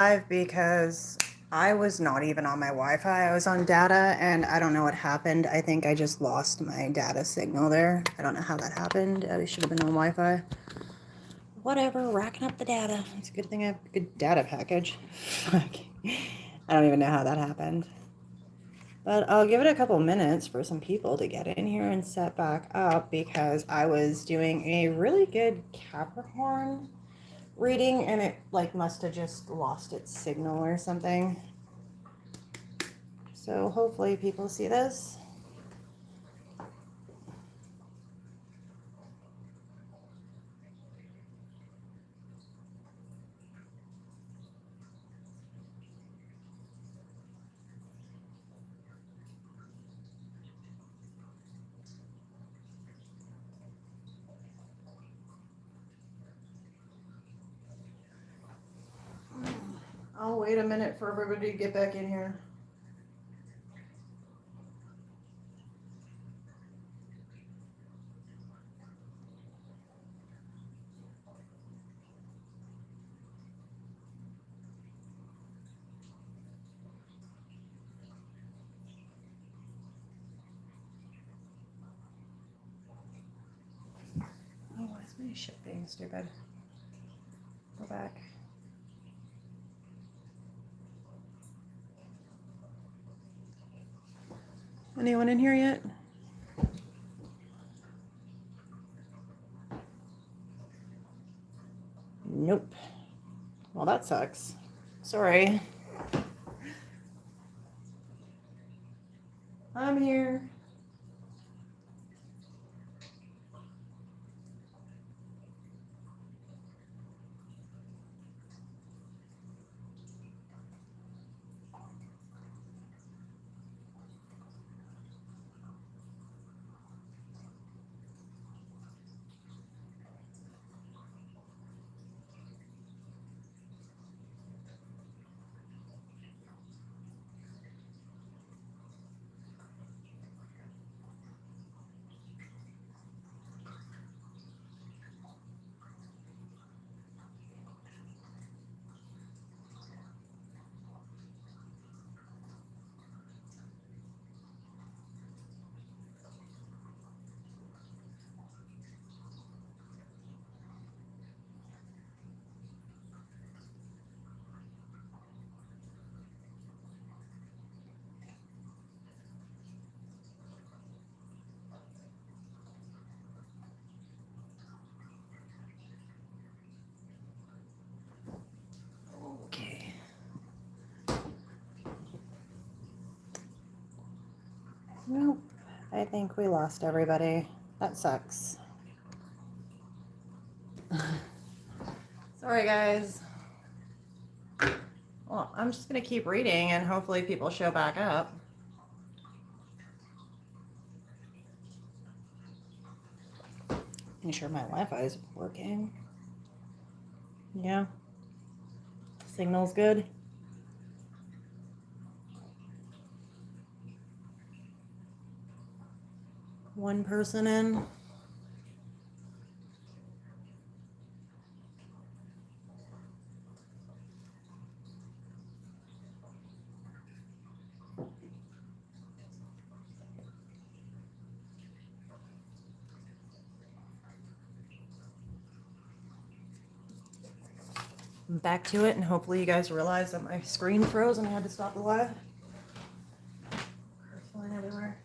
live because I was not even on my Wi-Fi. I was on data and I don't know what happened. I think I just lost my data signal there. I don't know how that happened. I should have been on Wi-Fi. Whatever, racking up the data. It's a good thing I have a good data package. I don't even know how that happened. But I'll give it a couple minutes for some people to get in here and set back up because I was doing a really good Capricorn reading and it like must have just lost its signal or something. So hopefully people see this. I'll wait a minute for everybody to get back in here. Oh, why is my shit being stupid? Go back. Anyone in here yet? Nope. Well, that sucks. Sorry. I'm here. Okay. Nope. I think we lost everybody. That sucks. Sorry, guys. Well, I'm just going to keep reading and hopefully people show back up. Make sure my Wi-Fi is working. Yeah. Signal's good. One person in. Back to it, and hopefully you guys realize that my screen froze and I had to stop the live. It's flying everywhere.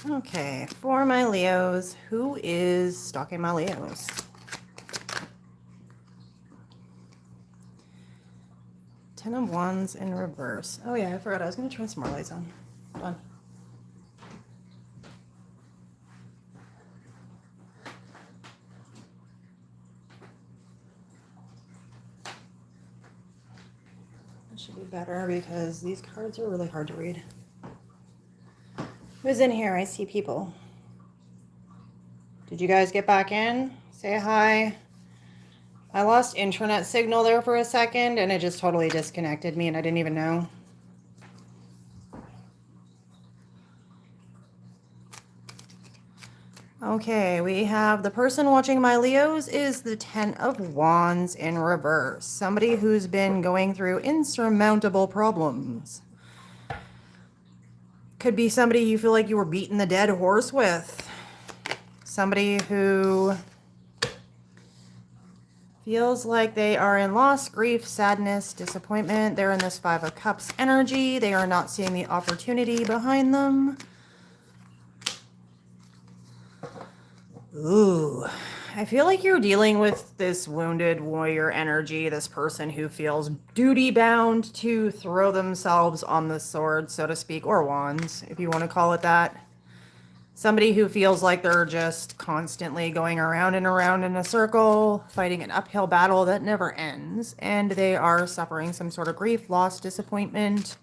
Okay, for my Leos, who is stalking my Leos? Ten of Wands in reverse. Oh yeah, I forgot. I was going to turn some more lights on. Done. That should be better because these cards are really hard to read. Who's in here? I see people. Did you guys get back in? Say hi. I lost internet signal there for a second and it just totally disconnected me and I didn't even know. Okay, we have the person watching my Leos is the Ten of Wands in reverse. Somebody who's been going through insurmountable problems. Could be somebody you feel like you were beating the dead horse with. Somebody who feels like they are in loss, grief, sadness, disappointment. They're in this Five of Cups energy. They are not seeing the opportunity behind them. Ooh, I feel like you're dealing with this wounded warrior energy, this person who feels duty bound to throw themselves on the sword, so to speak, or wands, if you want to call it that. Somebody who feels like they're just constantly going around and around in a circle, fighting an uphill battle that never ends, and they are suffering some sort of grief, loss, disappointment,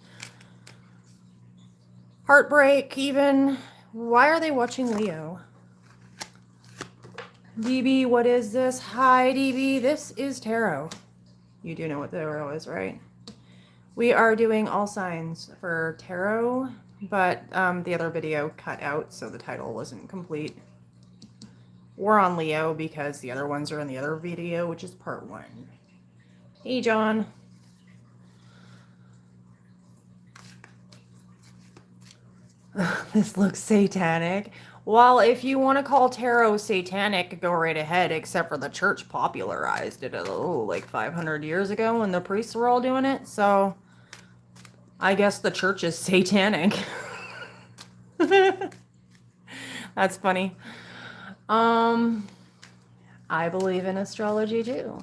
heartbreak even. Why are they watching Leo? DB, what is this? Hi, DB. This is tarot. You do know what tarot is, right? We are doing all signs for tarot, but the other video cut out, so the title wasn't complete. We're on Leo because the other ones are in the other video, which is part 1. Hey, John. This looks satanic. Well, if you want to call tarot satanic, go right ahead, except for the church popularized it like 500 years ago when the priests were all doing it. So I guess the church is satanic. That's funny. I believe in astrology too.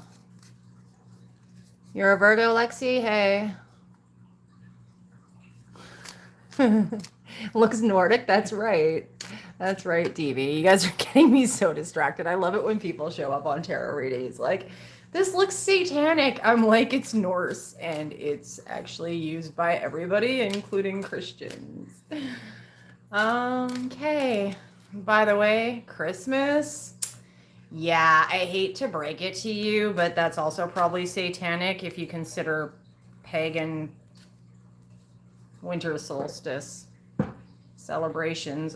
You're a Virgo, Lexi? Hey. Looks Nordic. That's right. That's right, DV. You guys are getting me so distracted. I love it when people show up on tarot readings like, this looks satanic. I'm like, it's Norse, and it's actually used by everybody, including Christians. Okay. By the way, Christmas. Yeah, I hate to break it to you, but that's also probably satanic if you consider pagan winter solstice celebrations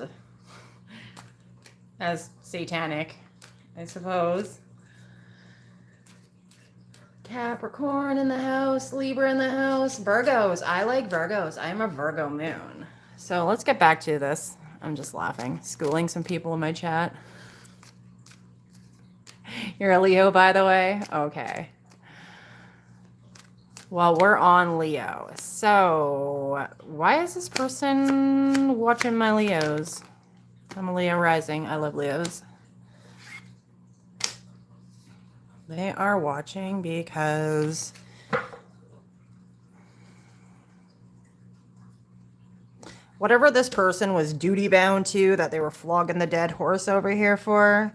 as satanic, I suppose. Capricorn in the house, Libra in the house, Virgos. I like Virgos. I'm a Virgo moon. So let's get back to this. I'm just laughing, schooling some people in my chat. You're a Leo, by the way? Okay. Well, we're on Leo. So why is this person watching my Leos? I'm a Leo rising. I love Leos. They are watching because whatever this person was duty bound to, that they were flogging the dead horse over here for,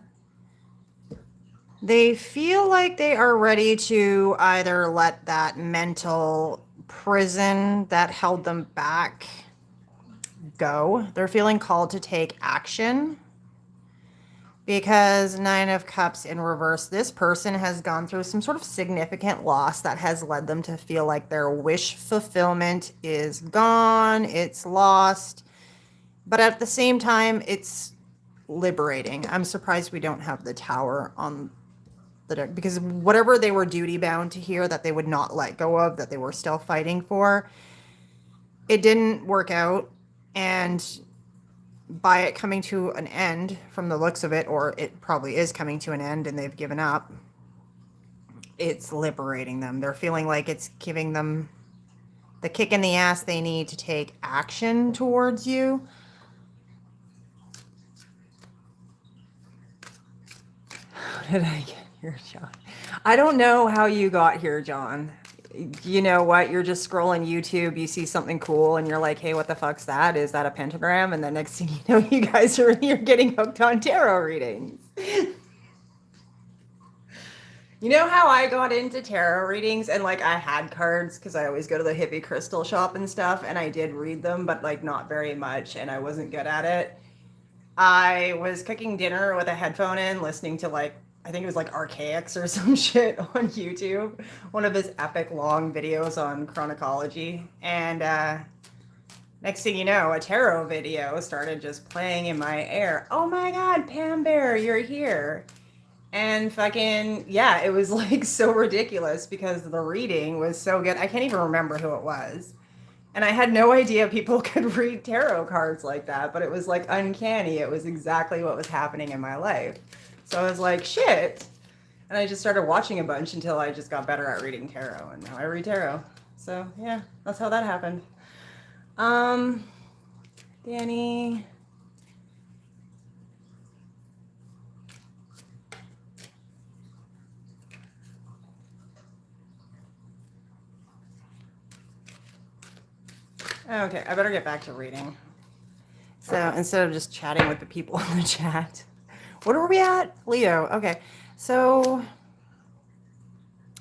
they feel like they are ready to either let that mental prison that held them back go. They're feeling called to take action because Nine of Cups in reverse, this person has gone through some sort of significant loss that has led them to feel like their wish fulfillment is gone, it's lost, but at the same time, it's liberating. I'm surprised we don't have the Tower on the deck because whatever they were duty bound to here that they would not let go of, that they were still fighting for, it didn't work out. And by it coming to an end, from the looks of it, or it probably is coming to an end and they've given up, it's liberating them. They're feeling like it's giving them the kick in the ass they need to take action towards you. How did I get here, John? I don't know how you got here, John. you know what? You're just scrolling YouTube, you see something cool, and you're like, hey, what the fuck's that? Is that a pentagram? And the next thing you know, you guys you're getting hooked on tarot readings. You know how I got into tarot readings and like I had cards because I always go to the hippie crystal shop and stuff, and I did read them, but like not very much, and I wasn't good at it. I was cooking dinner with a headphone in, listening to like, I think it was like Archaics or some shit on YouTube, one of his epic long videos on chronology. And next thing you know, a tarot video started just playing in my ear. Oh my God, Pam Bear, you're here. And fucking, yeah, it was like so ridiculous because the reading was so good. I can't even remember who it was. And I had no idea people could read tarot cards like that, but it was like uncanny. It was exactly what was happening in my life. So I was like, shit. And I just started watching a bunch until I just got better at reading tarot. And now I read tarot. So yeah, that's how that happened. Um, Danny. Okay, I better get back to reading. So instead of just chatting with the people in the chat, what are we at? Leo. Okay, so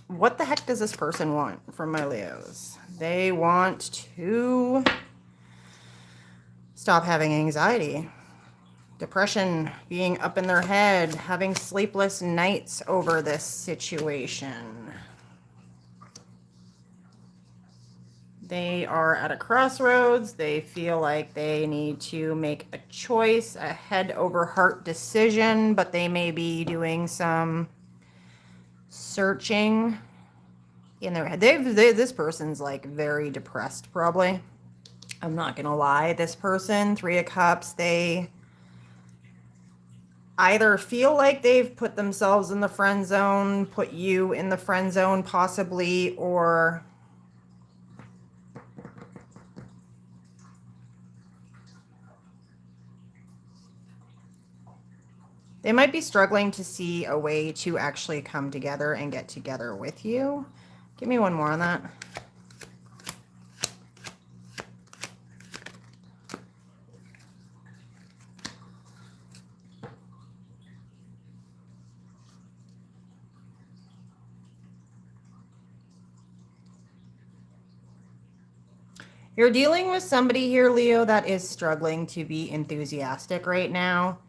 what the heck does this person want from my Leos? They want to stop having anxiety, depression, being up in their head, having sleepless nights over this situation. They are at a crossroads. They feel like they need to make a choice, a head over heart decision, but they may be doing some searching in their head. This person's like very depressed, probably. I'm not gonna lie. This person, Three of Cups, they either feel like they've put themselves in the friend zone, put you in the friend zone, possibly, or they might be struggling to see a way to actually come together and get together with you. Give me one more on that. You're dealing with somebody here, Leo, that is struggling to be enthusiastic right now.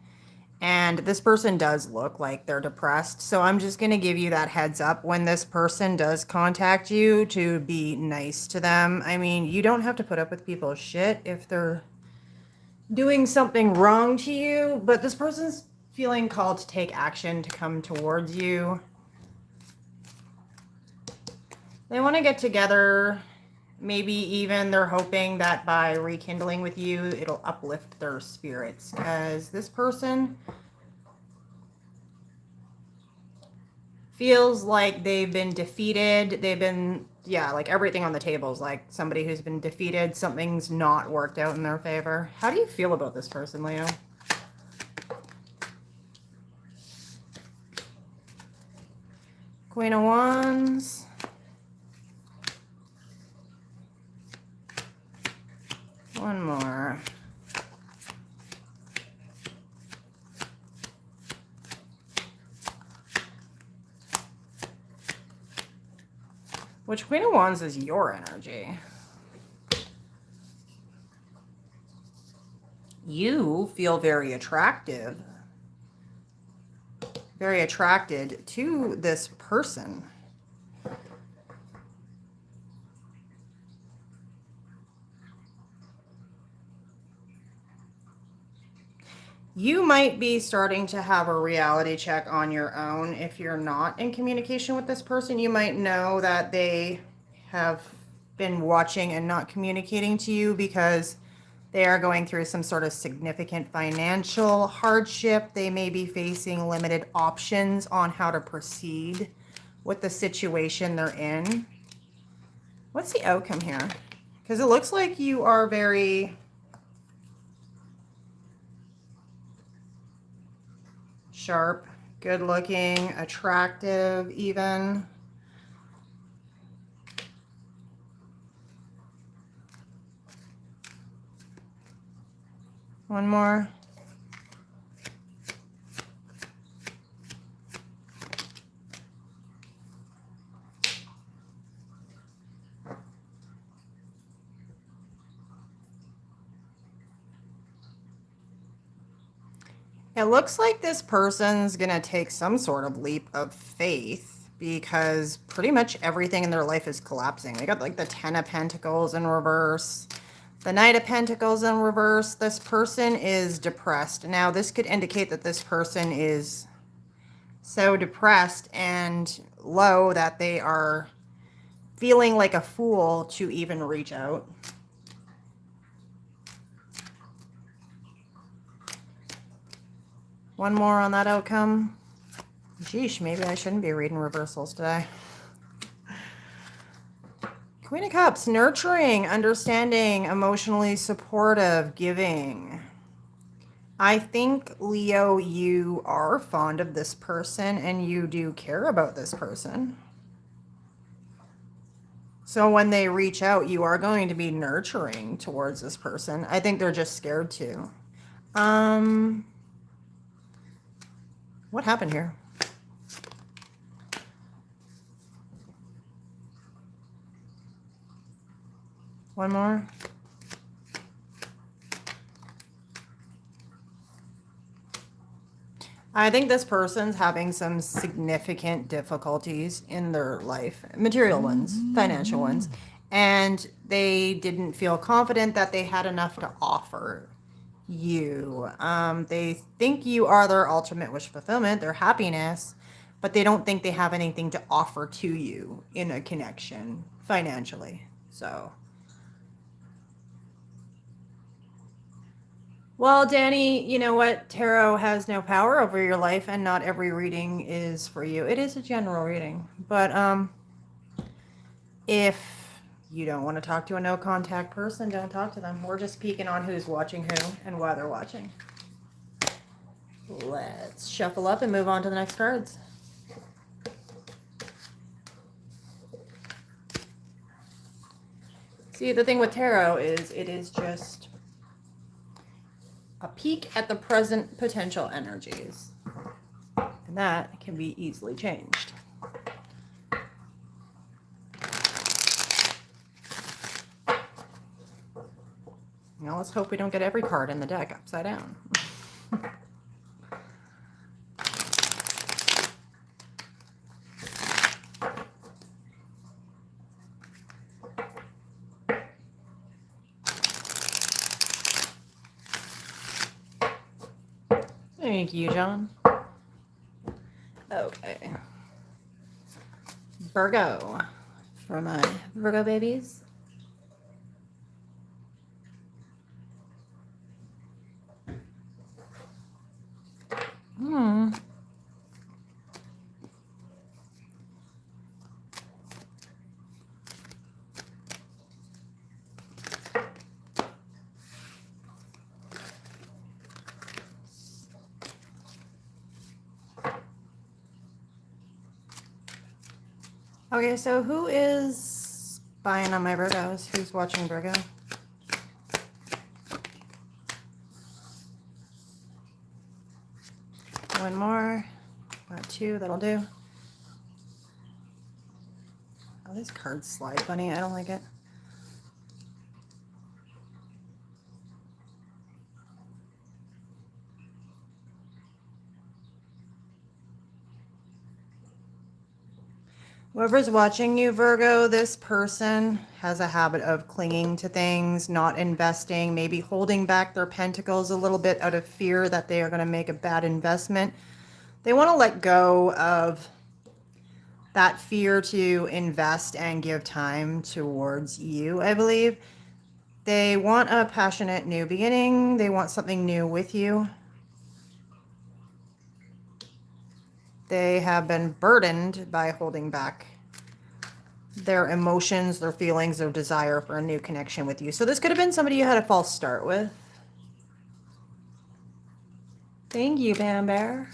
And this person does look like they're depressed. So I'm just going to give you that heads up when this person does contact you to be nice to them. I mean, you don't have to put up with people's shit if they're doing something wrong to you, but this person's feeling called to take action to come towards you. They want to get together. Maybe even they're hoping that by rekindling with you, it'll uplift their spirits. Because this person feels like they've been defeated. They've been, yeah, like everything on the table is like somebody who's been defeated. Something's not worked out in their favor. How do you feel about this person, Leo? Queen of Wands. One more. Which Queen of Wands is your energy? You feel very attractive. Very attracted to this person. You might be starting to have a reality check on your own if you're not in communication with this person. You might know that they have been watching and not communicating to you because they are going through some sort of significant financial hardship. They may be facing limited options on how to proceed with the situation they're in. What's the outcome here? Because it looks like you are very sharp, good looking, attractive even. One more. It looks like this person's going to take some sort of leap of faith because pretty much everything in their life is collapsing. They got like the 10 of Pentacles in reverse, the Knight of Pentacles in reverse. This person is depressed. Now, this could indicate that this person is so depressed and low that they are feeling like a fool to even reach out. One more on that outcome. Sheesh, maybe I shouldn't be reading reversals today. Queen of Cups, nurturing, understanding, emotionally supportive, giving. I think, Leo, you are fond of this person and you do care about this person. So when they reach out, you are going to be nurturing towards this person. I think they're just scared to. What happened here? One more. I think this person's having some significant difficulties in their life, material ones, financial ones, and they didn't feel confident that they had enough to offer you. They think you are their ultimate wish fulfillment, their happiness, but they don't think they have anything to offer to you in a connection financially. So, well, Danny, you know what? Tarot has no power over your life, and not every reading is for you. It is a general reading, but if you don't want to talk to a no contact person, don't talk to them. We're just peeking on who's watching who and why they're watching. Let's shuffle up and move on to the next cards. See, the thing with tarot is it is just a peek at the present potential energies. And that can be easily changed. Now let's hope we don't get every card in the deck upside down. Thank you, John. Okay. Virgo. For my Virgo babies. Okay, so who is spying on my Virgos? Who's watching Virgo? One more. Got two, that'll do. Oh, these cards slide funny. I don't like it. Whoever's watching you, Virgo, this person has a habit of clinging to things, not investing, maybe holding back their pentacles a little bit out of fear that they are going to make a bad investment. They want to let go of that fear to invest and give time towards you, I believe. They want a passionate new beginning. They want something new with you. They have been burdened by holding back their emotions, their feelings, their desire for a new connection with you. So this could have been somebody you had a false start with. Thank you, Bam Bear.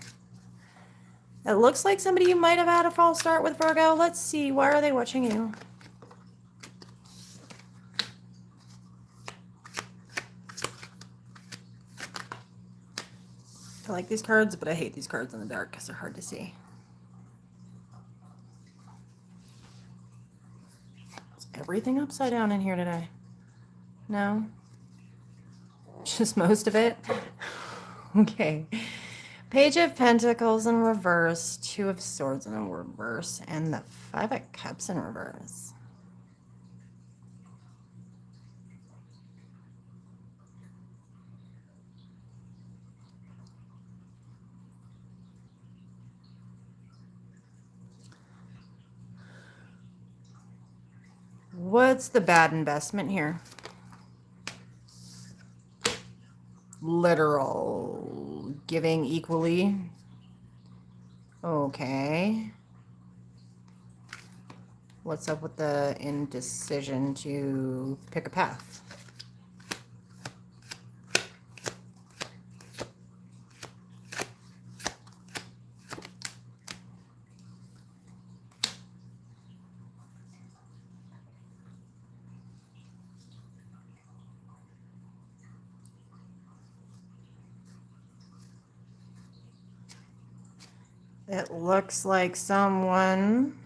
It looks like somebody you might have had a false start with, Virgo. Let's see. Why are they watching you? I like these cards, but I hate these cards in the dark because they're hard to see. Is everything upside down in here today? No? Just most of it? Okay. Page of Pentacles in reverse, Two of Swords in reverse, and the Five of Cups in reverse. What's the bad investment here? Literal. Giving equally. Okay. What's up with the indecision to pick a path? It looks like someone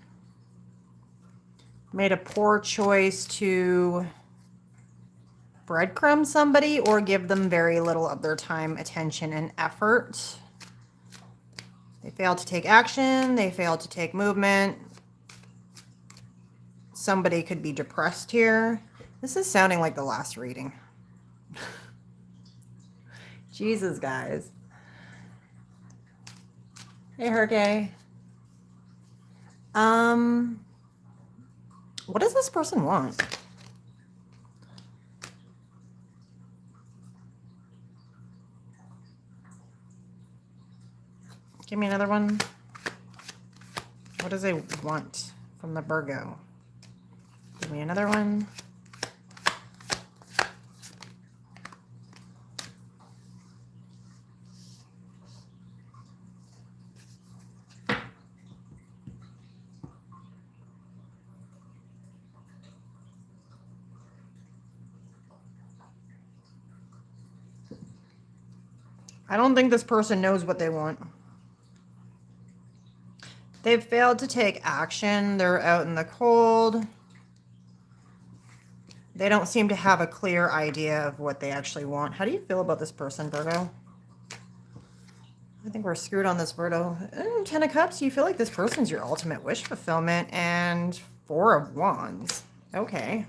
made a poor choice to breadcrumb somebody or give them very little of their time, attention, and effort. They failed to take action. They failed to take movement. Somebody could be depressed here. This is sounding like the last reading. Jesus, guys. Hey, Hergay. What does this person want? Give me another one. What does they want from the Virgo? Give me another one. I don't think this person knows what they want. They've failed to take action. They're out in the cold. They don't seem to have a clear idea of what they actually want. How do you feel about this person, Virgo? I think we're screwed on this, Virgo. Ten of Cups, you feel like this person's your ultimate wish fulfillment. And Four of Wands. Okay.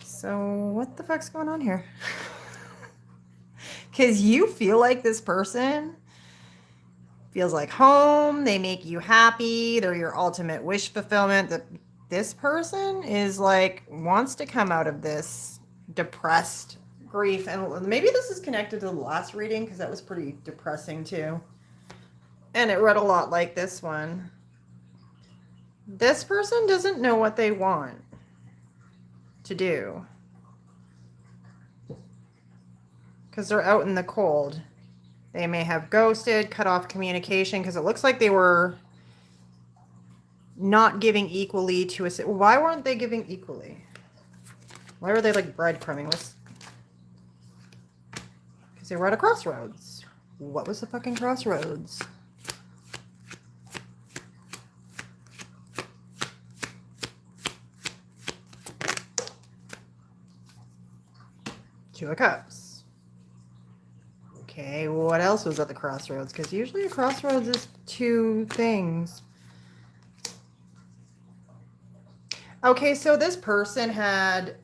So what the fuck's going on here? Because you feel like this person feels like home. They make you happy. They're your ultimate wish fulfillment. That this person is like, wants to come out of this depressed grief. And maybe this is connected to the last reading because that was pretty depressing too. And it read a lot like this one. This person doesn't know what they want to do. Because they're out in the cold. They may have ghosted, cut off communication, because it looks like they were not giving equally to us. Why weren't they giving equally? Why were they like breadcrumbing? Because they were at a crossroads. What was the fucking crossroads? Two of Cups. Okay, what else was at the crossroads? Because usually a crossroads is two things. Okay, so this person had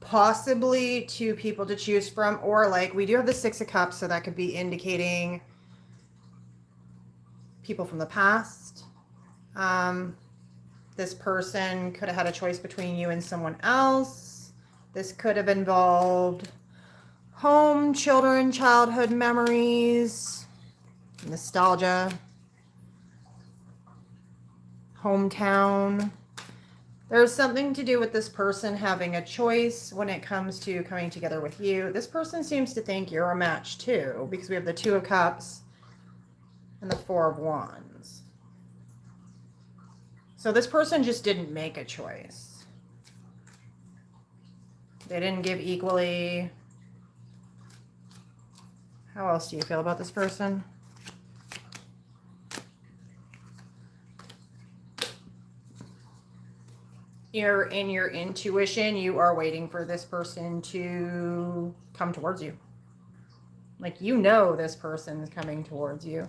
possibly two people to choose from, or like we do have the Six of Cups, so that could be indicating people from the past. This person could have had a choice between you and someone else. This could have involved home, children, childhood memories, nostalgia, hometown. There's something to do with this person having a choice when it comes to coming together with you. This person seems to think you're a match too, because we have the Two of Cups and the Four of Wands. So this person just didn't make a choice. They didn't give equally. How else do you feel about this person? You're in your intuition. You are waiting for this person to come towards you. Like, you know this person is coming towards you.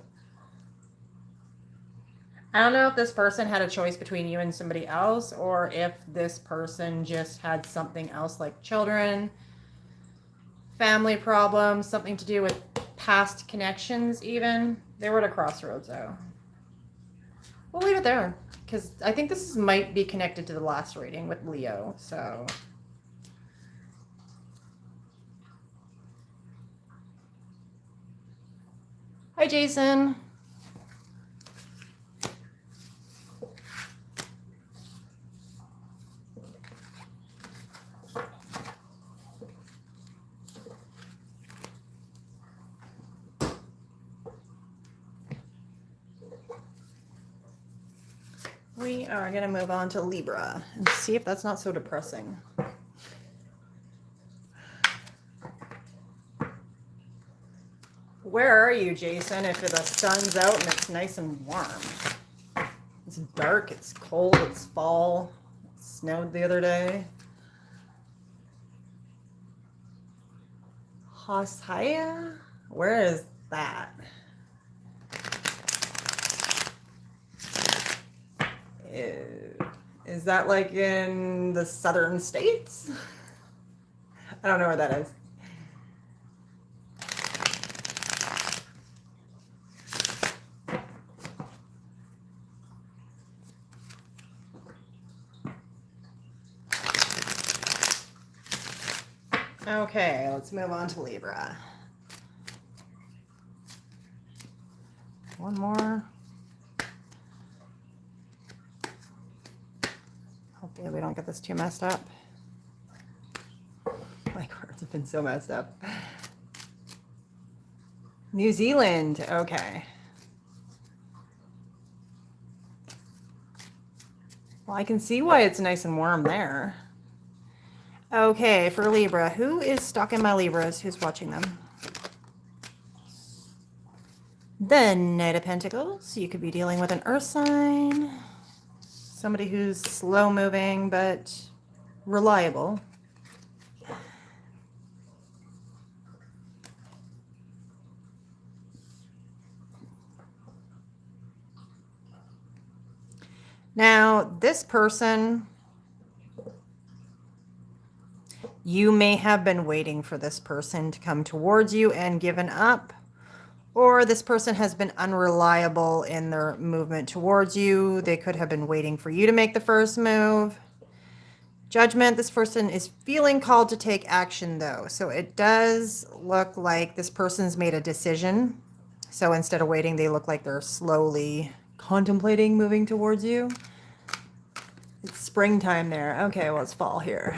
I don't know if this person had a choice between you and somebody else, or if this person just had something else like children, family problems, something to do with past connections even. They were at a crossroads though. We'll leave it there because I think this might be connected to the last reading with Leo. So hi, Jason. We are going to move on to Libra and see if that's not so depressing. Where are you, Jason, if the sun's out and it's nice and warm? It's dark, it's cold, it's fall. It snowed the other day. Hosaya? Where is that? Is that like in the southern states? I don't know where that is. Okay, let's move on to Libra. One more. Hopefully we don't get this too messed up. My cards have been so messed up. New Zealand, okay. Well, I can see why it's nice and warm there. Okay, for Libra, who is stuck in my Libras? Who's watching them? The Knight of Pentacles. You could be dealing with an earth sign. Somebody who's slow moving but reliable. Now, this person, you may have been waiting for this person to come towards you and given up, or this person has been unreliable in their movement towards you. They could have been waiting for you to make the first move. Judgment, this person is feeling called to take action though. So it does look like this person's made a decision. So instead of waiting, they look like they're slowly contemplating moving towards you. It's springtime there. Okay, well, it's fall here.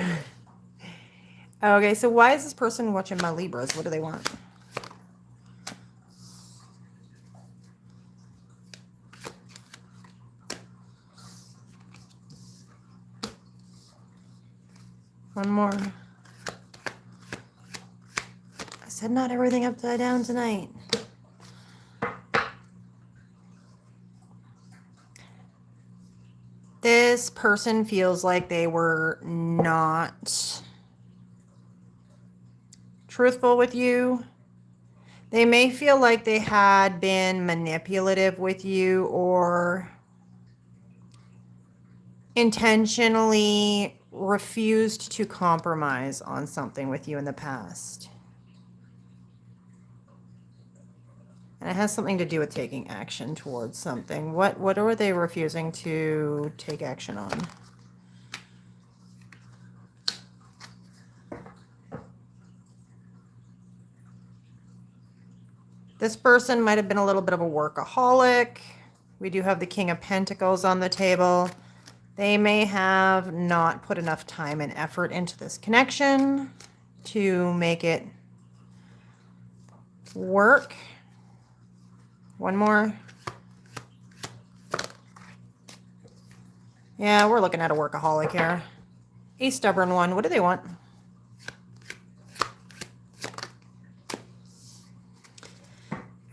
Okay, so why is this person watching my Libras? What do they want? One more. I said not everything upside down tonight. This person feels like they were not truthful with you. They may feel like they had been manipulative with you or intentionally refused to compromise on something with you in the past. And it has something to do with taking action towards something. What are they refusing to take action on? This person might have been a little bit of a workaholic. We do have the King of Pentacles on the table. They may have not put enough time and effort into this connection to make it work. One more. Yeah, we're looking at a workaholic here. A stubborn one. What do they want?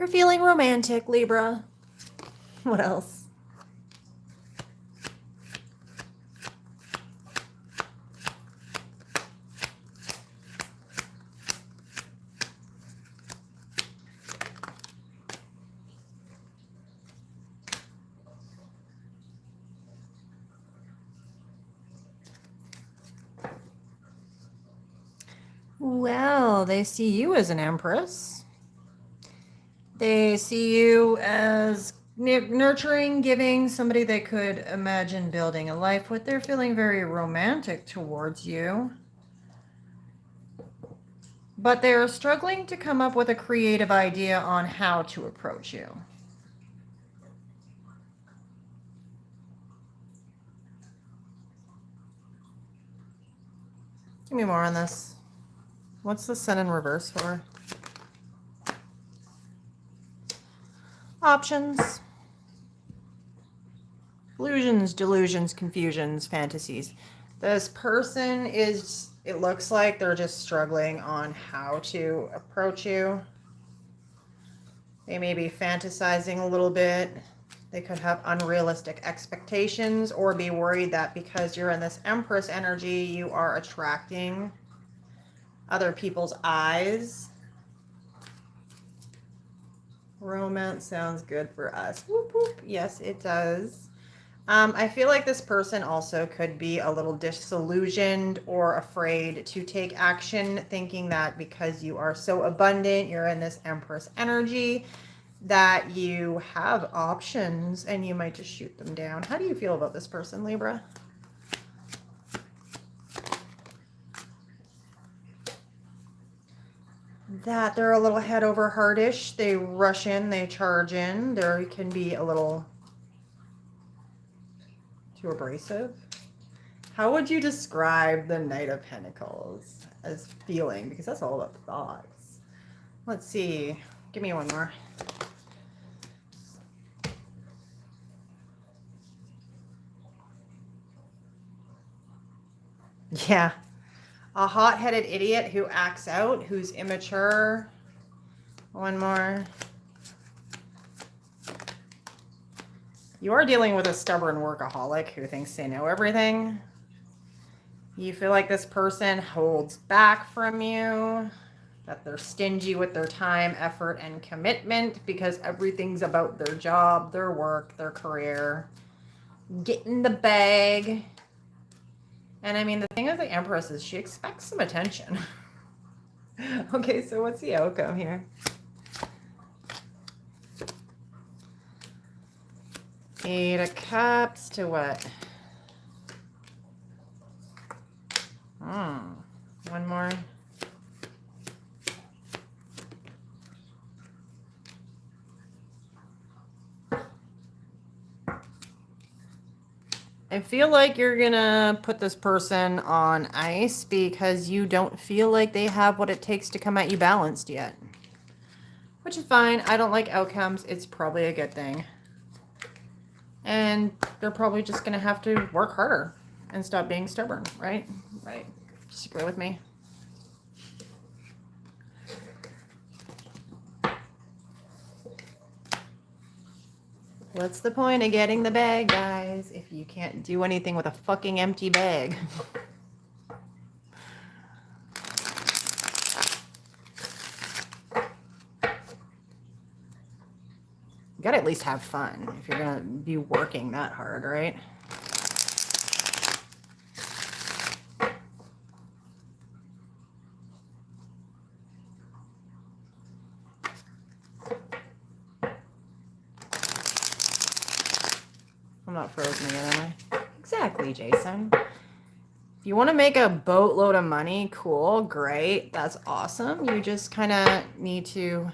You're feeling romantic, Libra. What else? Well, they see you as an empress. They see you as nurturing, giving, somebody they could imagine building a life with. They're feeling very romantic towards you. But they're struggling to come up with a creative idea on how to approach you. Give me more on this. What's the sun in reverse for? Options. Illusions, delusions, confusions, fantasies. This person is, it looks like they're just struggling on how to approach you. They may be fantasizing a little bit. They could have unrealistic expectations or be worried that because you're in this Empress energy, you are attracting other people's eyes. Romance sounds good for us. Whoop, whoop. Yes, it does. I feel like this person also could be a little disillusioned or afraid to take action, thinking that because you are so abundant, you're in this Empress energy, that you have options and you might just shoot them down. How do you feel about this person, Libra? That they're a little head over heartish. They rush in, they charge in. There can be a little too abrasive. How would you describe the Knight of Pentacles as feeling? Because that's all about thoughts. Let's see. Give me one more. Yeah. A hot-headed idiot who acts out, who's immature. One more. You are dealing with a stubborn workaholic who thinks they know everything. You feel like this person holds back from you, that they're stingy with their time, effort, and commitment because everything's about their job, their work, their career, getting the bag. And I mean, the thing with the Empress is she expects some attention. Okay, so what's the outcome here? Eight of Cups to what? One more. I feel like you're gonna put this person on ice because you don't feel like they have what it takes to come at you balanced yet. Which is fine. I don't like outcomes. It's probably a good thing. And they're probably just gonna have to work harder and stop being stubborn, right? Right. Disagree with me? What's the point of getting the bag, guys, if you can't do anything with a fucking empty bag? You gotta at least have fun if you're gonna be working that hard, right? I'm not frozen again, am I? Exactly, Jason. If you want to make a boatload of money, cool, great, that's awesome. You just kind of need to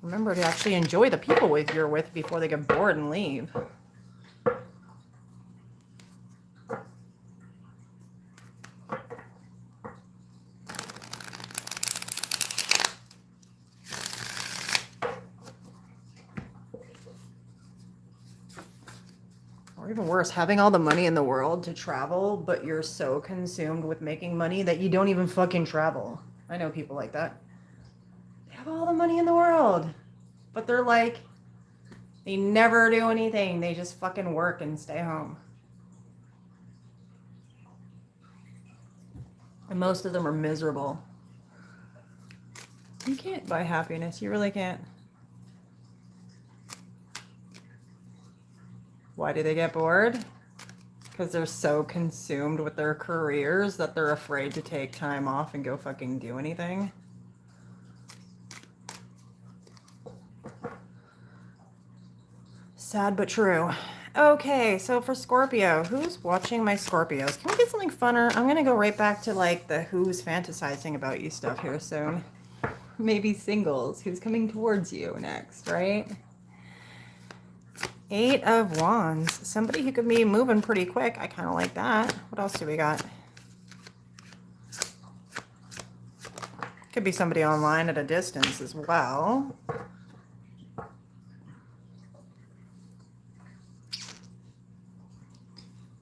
remember to actually enjoy the people you're with before they get bored and leave. Or even worse, having all the money in the world to travel, but you're so consumed with making money that you don't even fucking travel. I know people like that. They have have all the money in the world, but they're like, they never do anything. They just fucking work and stay home. And most of them are miserable. You can't buy happiness. You really can't. Why do they get bored? Because they're so consumed with their careers that they're afraid to take time off and go fucking do anything. Sad but true. Okay, so for Scorpio, who's watching my Scorpios? Can we get something funner? I'm going to go right back to like the who's fantasizing about you stuff here soon. Maybe singles. Who's coming towards you next, right? 8 of Wands. Somebody who could be moving pretty quick. I kind of like that. What else do we got? Could be somebody online at a distance as well.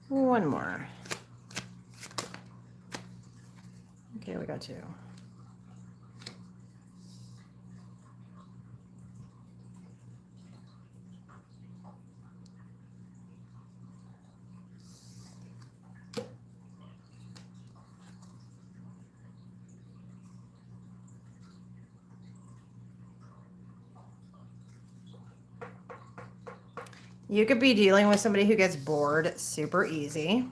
One more. Okay, we got 2. You could be dealing with somebody who gets bored super easy.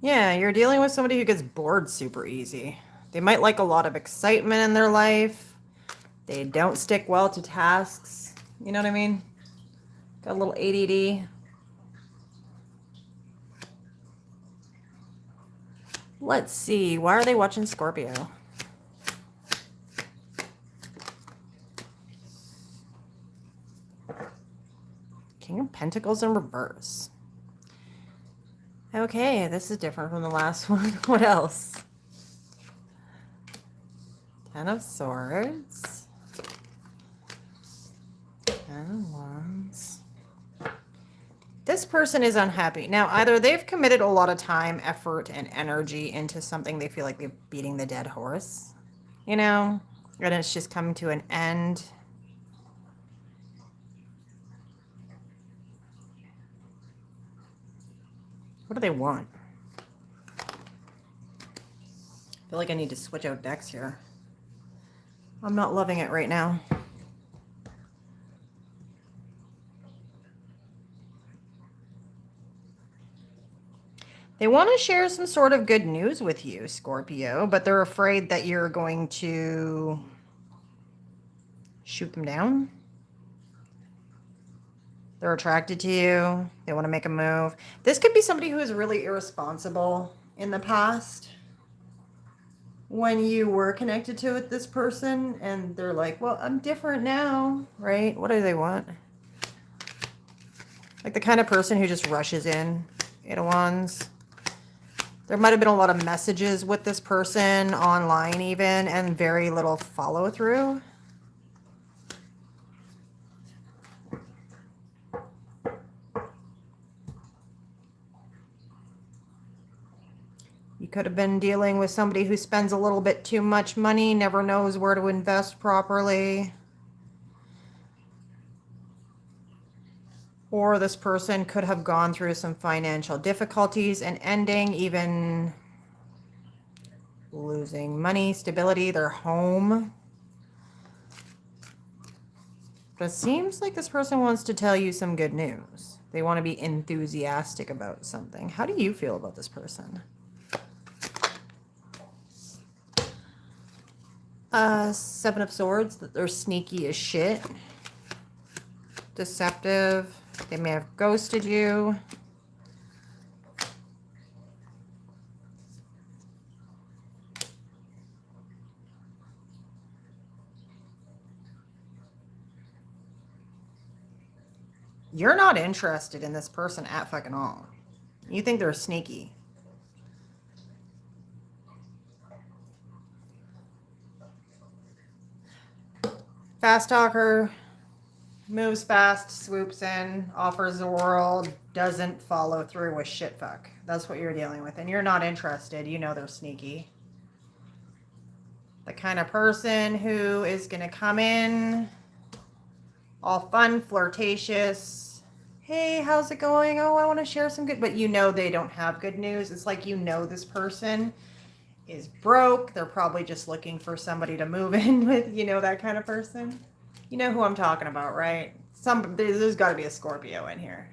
Yeah, you're dealing with somebody who gets bored super easy. They might like a lot of excitement in their life. They don't stick well to tasks. You know what I mean? Got a little ADD. Let's see. Why are they watching Scorpio? King of Pentacles in reverse. Okay, this is different from the last one. What else? 10 of Swords. 10 of Wands. This person is unhappy. Now, either they've committed a lot of time, effort, and energy into something they feel like they're beating the dead horse, you know, and it's just come to an end. What do they want? I feel like I need to switch out decks here. I'm not loving it right now. They want to share some sort of good news with you, Scorpio, but they're afraid that you're going to shoot them down. They're attracted to you. They want to make a move. This could be somebody who is really irresponsible in the past when you were connected to this person, and they're like, well, I'm different now, right? What do they want? Like the kind of person who just rushes in, 8 of Wands. There might have been a lot of messages with this person online even, and very little follow through. You could have been dealing with somebody who spends a little bit too much money, never knows where to invest properly. Or this person could have gone through some financial difficulties and ending, even losing money, stability, their home. But it seems like this person wants to tell you some good news. They want to be enthusiastic about something. How do you feel about this person? 7 of Swords, that they're sneaky as shit. Deceptive. They may have ghosted you. You're not interested in this person at fucking all. You think they're sneaky. Fast talker. Moves fast, swoops in, offers the world, doesn't follow through with shitfuck. That's what you're dealing with. And you're not interested. You know they're sneaky. The kind of person who is going to come in all fun, flirtatious. Hey, how's it going? Oh, I want to share some good. But you know they don't have good news. It's like you know this person is broke. They're probably just looking for somebody to move in with. You know that kind of person? You know who I'm talking about, right? There's got to be a Scorpio in here.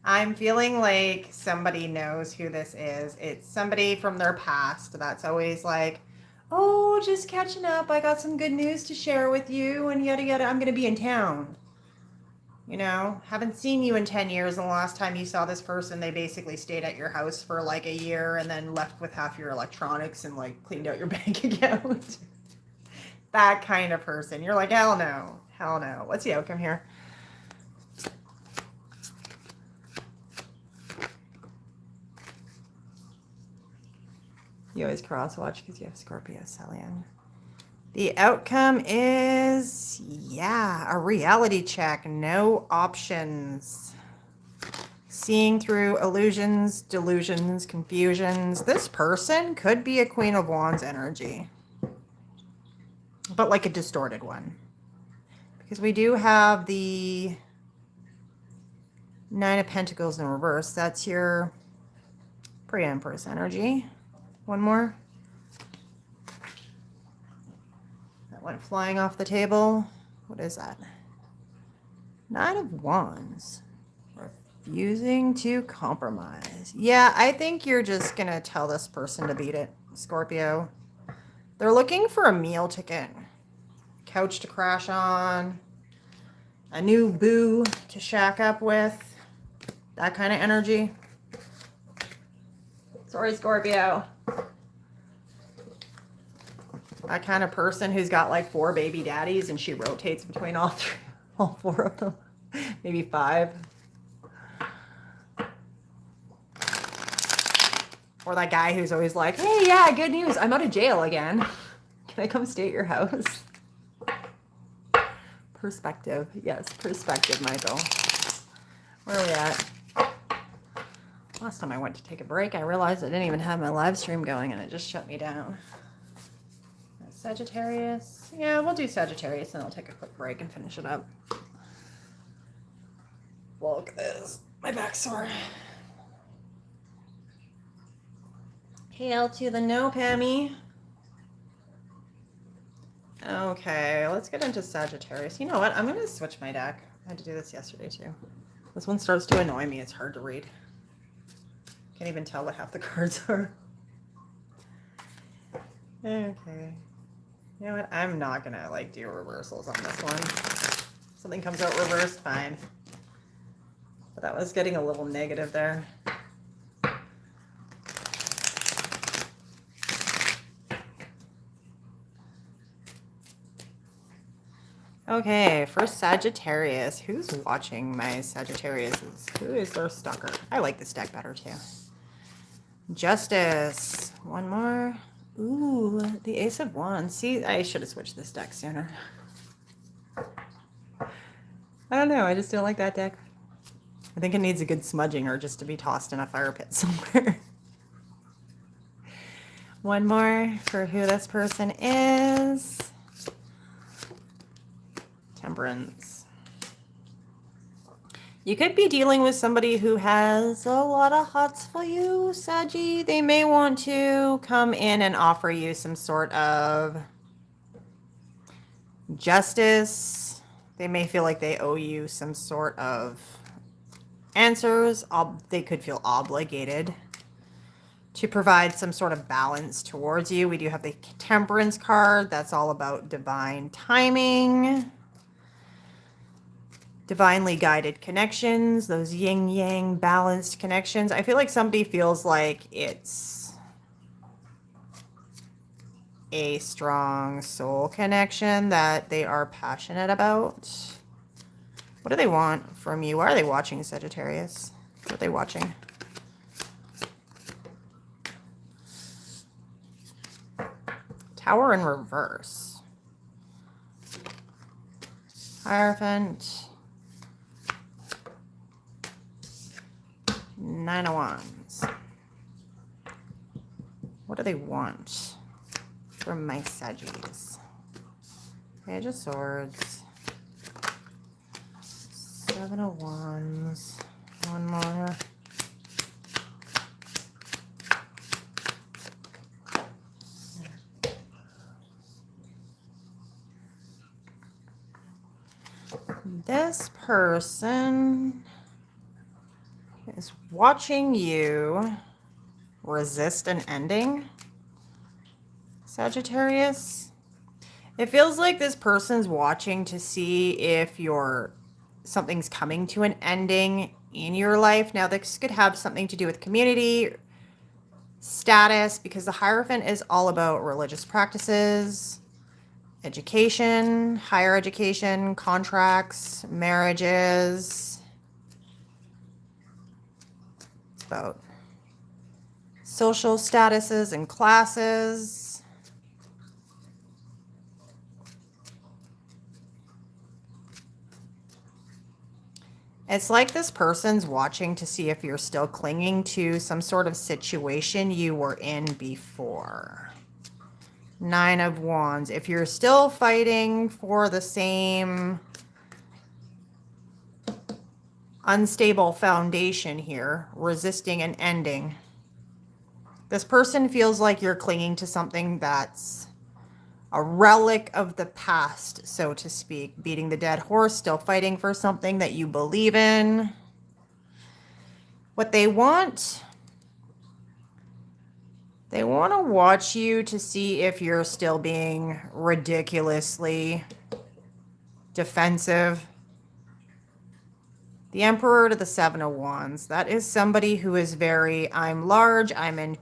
I'm feeling like somebody knows who this is. It's somebody from their past that's always like, oh, just catching up. I got some good news to share with you and yada yada. I'm going to be in town. You know, haven't seen you in 10 years. And the last time you saw this person, they basically stayed at your house for like a year and then left with half your electronics and like cleaned out your bank account. That kind of person. You're like, hell no. Hell no. What's the outcome here? You always cross-watch because you have Scorpio stellium. The outcome is, yeah, a reality check. No options. Seeing through illusions, delusions, confusions. This person could be a Queen of Wands energy, but like a distorted one. Because we do have the Nine of Pentacles in reverse. That's your pre-Empress energy. One more. That went flying off the table. What is that? Nine of Wands. Refusing to compromise. Yeah, I think you're just going to tell this person to beat it, Scorpio. They're looking for a meal ticket. Couch to crash on. A new boo to shack up with. That kind of energy. Sorry, Scorpio. That kind of person who's got like 4 baby daddies and she rotates between all 4 of them. Maybe 5. Or that guy who's always like, hey, yeah, good news. I'm out of jail again. Can I come stay at your house? Perspective. Yes, perspective, Michael. Where are we at? Last time I went to take a break, I realized I didn't even have my live stream going and it just shut me down. Sagittarius. Yeah, we'll do Sagittarius and I'll take a quick break and finish it up. Look at this. My back's sore. Hail to the no, Pammy. Okay, let's get into Sagittarius. You know what? I'm going to switch my deck. I had to do this yesterday too. This one starts to annoy me. It's hard to read. Can't even tell what half the cards are. Okay. You know what? I'm not going to like do reversals on this one. If something comes out reversed, fine. But that was getting a little negative there. Okay, for Sagittarius, who's watching my Sagittariuses? Who is their stalker? I like this deck better too. Justice. One more. Ooh, the Ace of Wands. See, I should have switched this deck sooner. I don't know. I just don't like that deck. I think it needs a good smudging or just to be tossed in a fire pit somewhere. One more for who this person is. Temperance. You could be dealing with somebody who has a lot of hots for you, Saggy. They may want to come in and offer you some sort of justice. They may feel like they owe you some sort of answers. They could feel obligated to provide some sort of balance towards you. We do have the Temperance card. That's all about divine timing. Divinely guided connections, those yin-yang balanced connections. I feel like somebody feels like it's a strong soul connection that they are passionate about. What do they want from you? Why are they watching, Sagittarius? What are they watching? Tower in reverse. Hierophant. Nine of Wands. What do they want from my Saggies? Page of Swords. Seven of Wands. One more. This person is watching you resist an ending, Sagittarius. It feels like this person's watching to see if something's coming to an ending in your life. Now, this could have something to do with community, status, because the Hierophant is all about religious practices, education, higher education, contracts, marriages. It's about social statuses and classes. It's like this person's watching to see if you're still clinging to some sort of situation you were in before. Nine of Wands. If you're still fighting for the same unstable foundation here, resisting an ending, this person feels like you're clinging to something that's a relic of the past, so to speak. Beating the dead horse, still fighting for something that you believe in. What they want to watch you to see if you're still being ridiculously defensive. The Emperor to the Seven of Wands. That is somebody who is very, I'm large, I'm in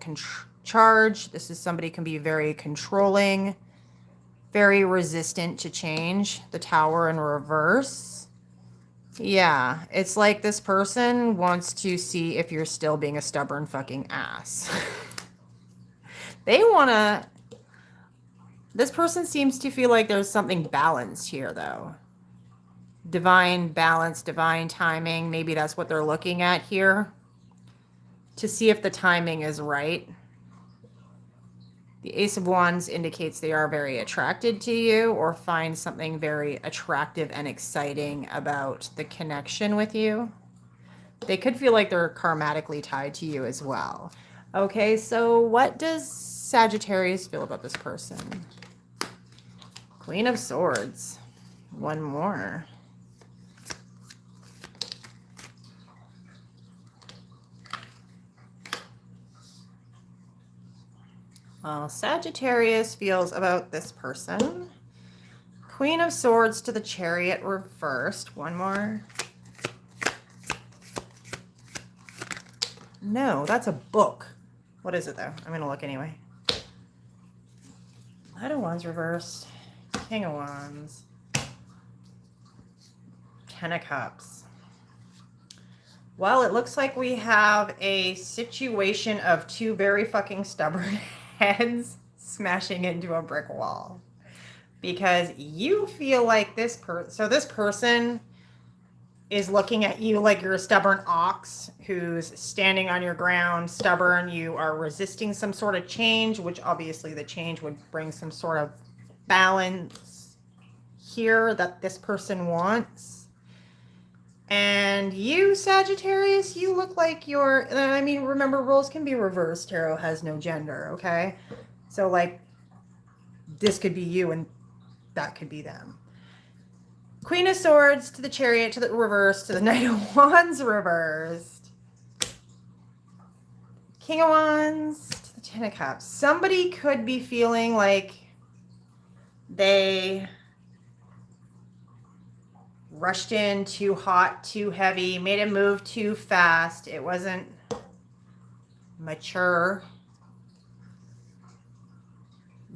charge. This is somebody who can be very controlling, very resistant to change. The Tower in reverse. Yeah, it's like this person wants to see if you're still being a stubborn fucking ass. This person seems to feel like there's something balanced here, though. Divine balance, divine timing. Maybe that's what they're looking at here to see if the timing is right. The Ace of Wands indicates they are very attracted to you or find something very attractive and exciting about the connection with you. They could feel like they're karmatically tied to you as well. Okay, so what does Sagittarius feel about this person? Queen of Swords. One more. Sagittarius feels about this person. Queen of Swords to the Chariot reversed. One more. No, that's a book. What is it, though? I'm going to look anyway. Knight of Wands reversed. King of Wands. Ten of Cups. Well, it looks like we have a situation of two very fucking stubborn heads smashing into a brick wall. Because you feel like this person is looking at you like you're a stubborn ox who's standing on your ground, stubborn. You are resisting some sort of change, which obviously the change would bring some sort of balance here that this person wants. And you, Sagittarius, you look like you're, I mean, remember, roles can be reversed. Tarot has no gender, okay? So, like, this could be you and that could be them. Queen of Swords to the Chariot to the reverse to the Knight of Wands reversed. King of Wands to the Ten of Cups. Somebody could be feeling like they rushed in too hot, too heavy, made a move too fast. It wasn't mature.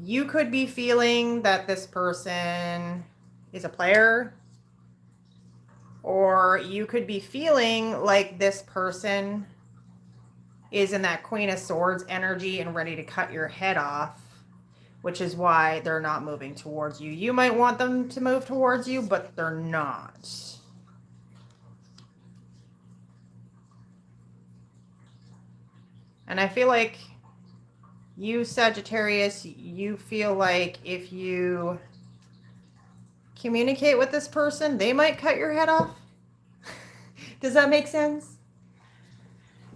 You could be feeling that this person is a player, or you could be feeling like this person is in that Queen of Swords energy and ready to cut your head off, which is why they're not moving towards you. You might want them to move towards you, but they're not. And I feel like you, Sagittarius, you feel like if you communicate with this person, they might cut your head off. Does that make sense?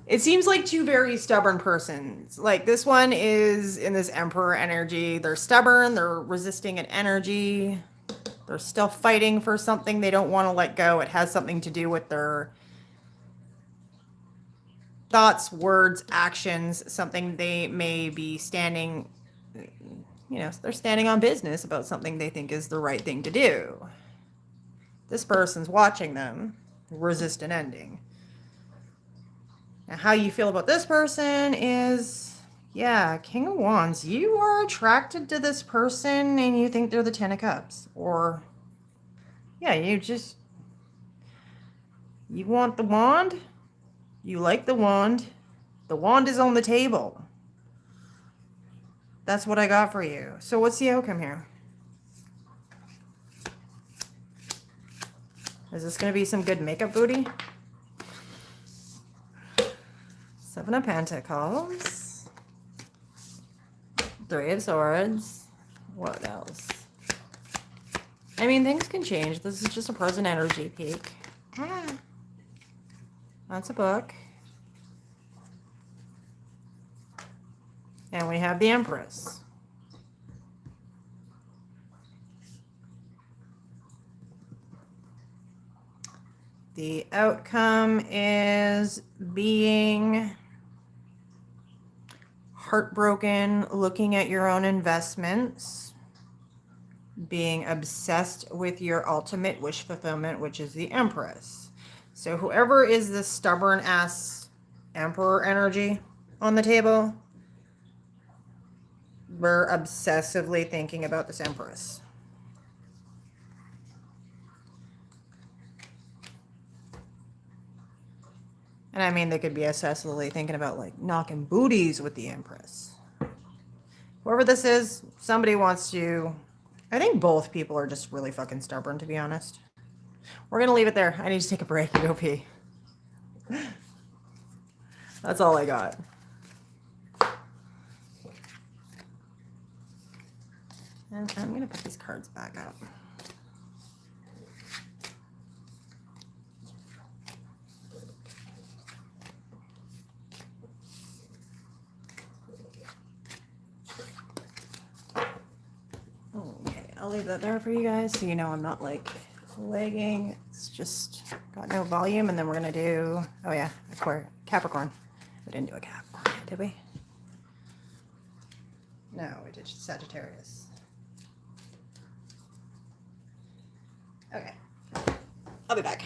It seems like two very stubborn persons. Like this one is in this Emperor energy. They're stubborn, they're resisting an energy. They're still fighting for something they don't want to let go. It has something to do with their thoughts, words, actions, something they may be standing, they're standing on business about something they think is the right thing to do. This person's watching them resist an ending. Now, how you feel about this person is, yeah, King of Wands. You are attracted to this person and you think they're the Ten of Cups. Or, yeah, you want the wand. You like the wand. The wand is on the table. That's what I got for you. So what's the outcome here? Is this going to be some good makeup booty? Seven of Pentacles. Three of Swords. What else? I mean, things can change. This is just a present energy peek. That's a book. And we have the Empress. The outcome is being heartbroken, looking at your own investments, being obsessed with your ultimate wish fulfillment, which is the Empress. So whoever is the stubborn ass Emperor energy on the table, we're obsessively thinking about this Empress. And I mean, they could be obsessively thinking about like knocking booties with the Empress. Whoever this is, somebody wants to. I think both people are just really fucking stubborn, to be honest. We're going to leave it there. I need to take a break and go pee. That's all I got. And I'm going to put these cards back up. Okay, I'll leave that there for you guys so you know I'm not like lagging. It's just got no volume. And then we're going to do, oh yeah, Capricorn. We didn't do a Capricorn, did we? No, we did Sagittarius. Okay. I'll be back.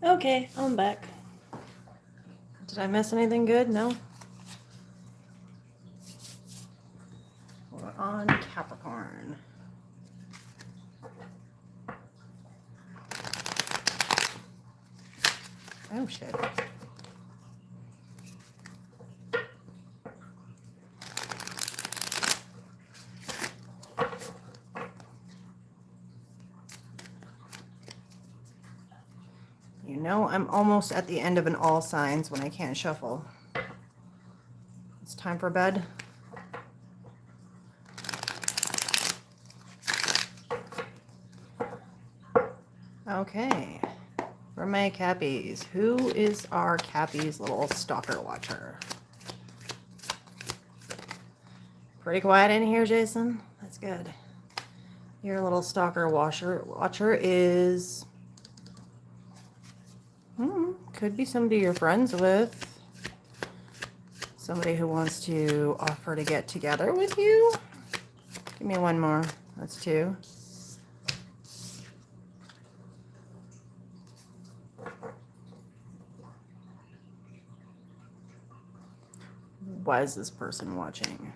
Okay, I'm back. Did I miss anything good? No? We're on Capricorn. Oh, shit. You know, I'm almost at the end of an all signs when I can't shuffle. It's time for bed. Okay. For my Cappies, who is our Cappy's little stalker watcher? Pretty quiet in here, Jason. That's good. Your little stalker watcher is could be somebody you're friends with. Somebody who wants to offer to get together with you. Give me one more. That's 2. Why is this person watching?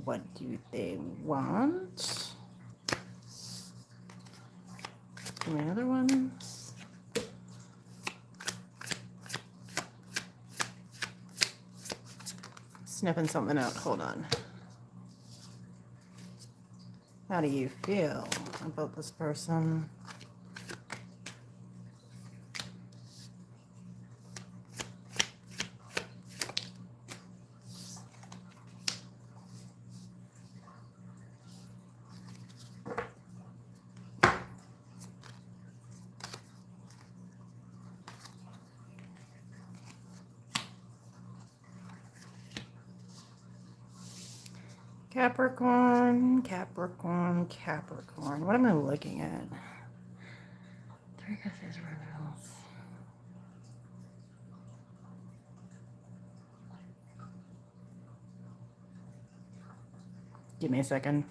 What do they want? Give me another one. Sniffing something out. Hold on. How do you feel about this person? Capricorn, Capricorn, Capricorn. What am I looking at? 3 Pisces reveals. Give me a second.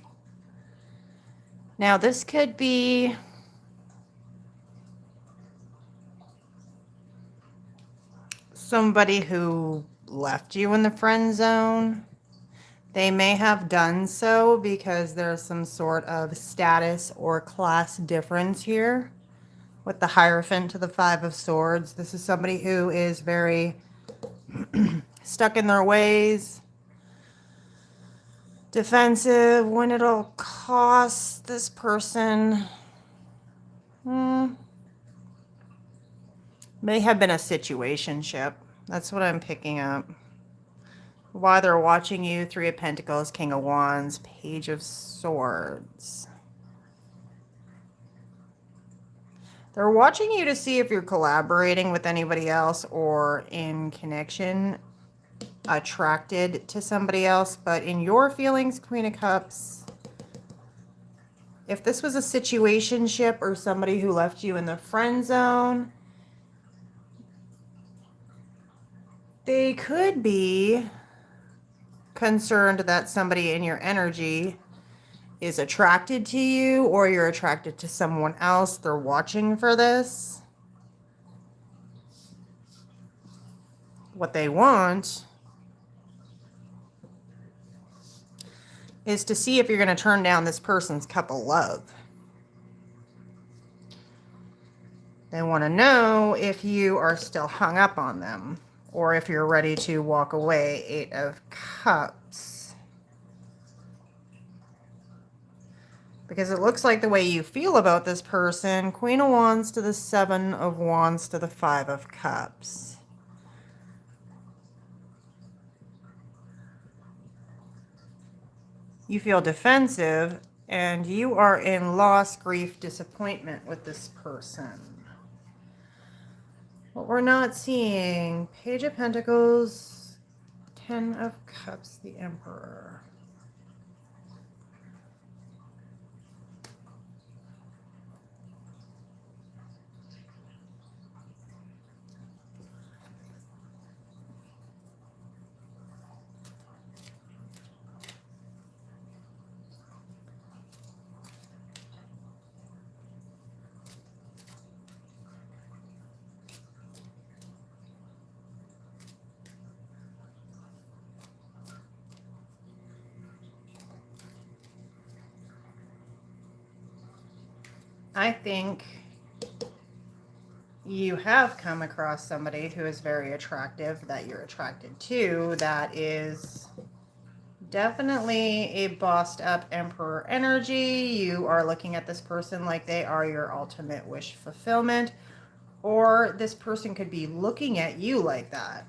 Now, this could be somebody who left you in the friend zone. They may have done so because there's some sort of status or class difference here with the Hierophant to the 5 of Swords. This is somebody who is very stuck in their ways, defensive, when it'll cost this person. May have been a situationship. That's what I'm picking up. Why they're watching you, 3 of Pentacles, King of Wands, Page of Swords. They're watching you to see if you're collaborating with anybody else or in connection, attracted to somebody else. But in your feelings, Queen of Cups, if this was a situationship or somebody who left you in the friend zone, they could be concerned that somebody in your energy is attracted to you or you're attracted to someone else. They're watching for this. What they want is to see if you're going to turn down this person's cup of love. They want to know if you are still hung up on them or if you're ready to walk away. 8 of Cups. Because it looks like the way you feel about this person, Queen of Wands to the 7 of Wands to the 5 of Cups. You feel defensive and you are in loss, grief, disappointment with this person. What we're not seeing, Page of Pentacles, 10 of Cups, the Emperor. I think you have come across somebody who is very attractive that you're attracted to, that is definitely a bossed up emperor energy. You are looking at this person like they are your ultimate wish fulfillment, or this person could be looking at you like that.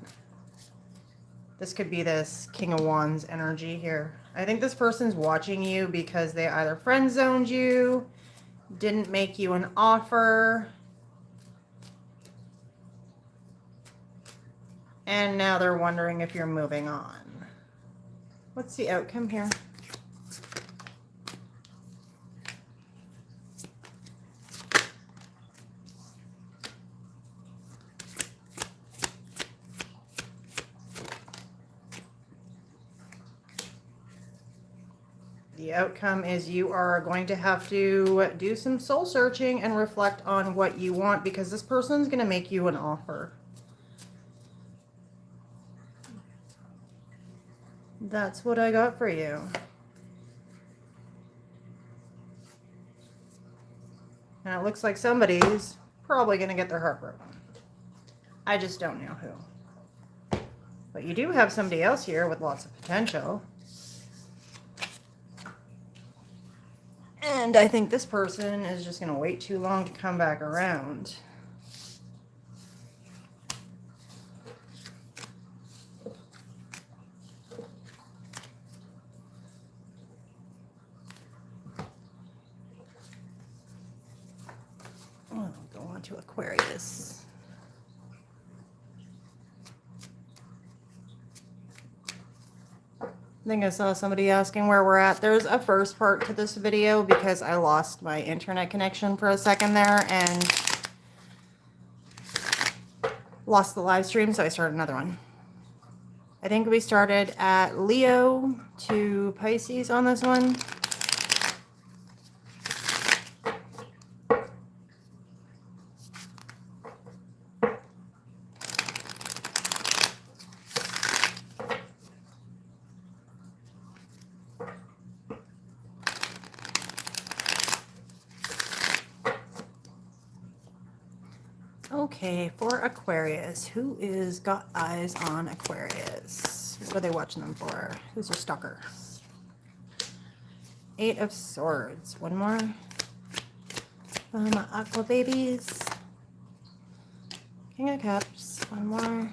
This could be this King of Wands energy here. I think this person's watching you because they either friend zoned you, didn't make you an offer, and now they're wondering if you're moving on. What's the outcome here? The outcome is you are going to have to do some soul searching and reflect on what you want, because this person's going to make you an offer. That's what I got for you. And it looks like somebody's probably going to get their heart broken. I just don't know who. But you do have somebody else here with lots of potential. And I think this person is just going to wait too long to come back around. Oh, go on to Aquarius. I think I saw somebody asking where we're at. There's a first part to this video because I lost my internet connection for a second there and lost the live stream, so I started another one. I think we started at Leo to Pisces on this one. Okay, for Aquarius, who is got eyes on Aquarius? What are they watching them for? Who's your stalker? Eight of Swords. One more. My Aqua babies. King of Cups. One more.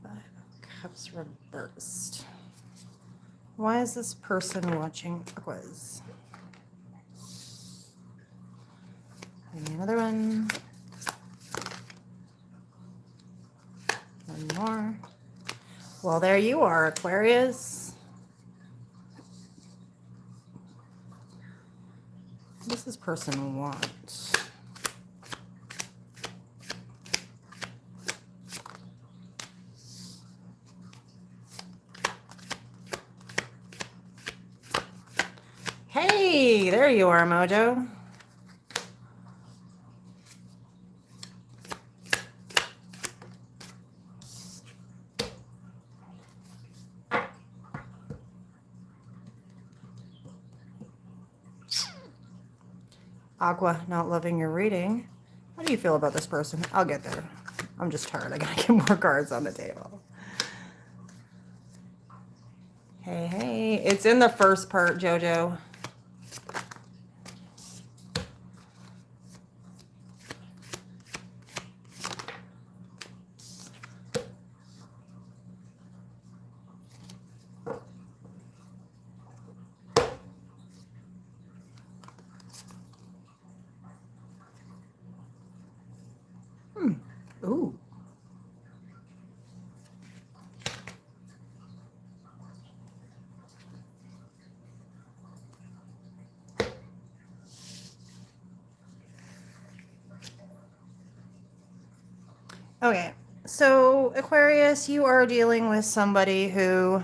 Five of Cups reversed. Why is this person watching Aquas? Another one. One more. Well, there you are, Aquarius. What does this person want? Hey, there you are, Mojo. Aqua, not loving your reading. How do you feel about this person? I'll get there. I'm just tired. I gotta get more cards on the table. Hey, hey. It's in the first part, Jojo. Ooh. Okay, so Aquarius, you are dealing with somebody who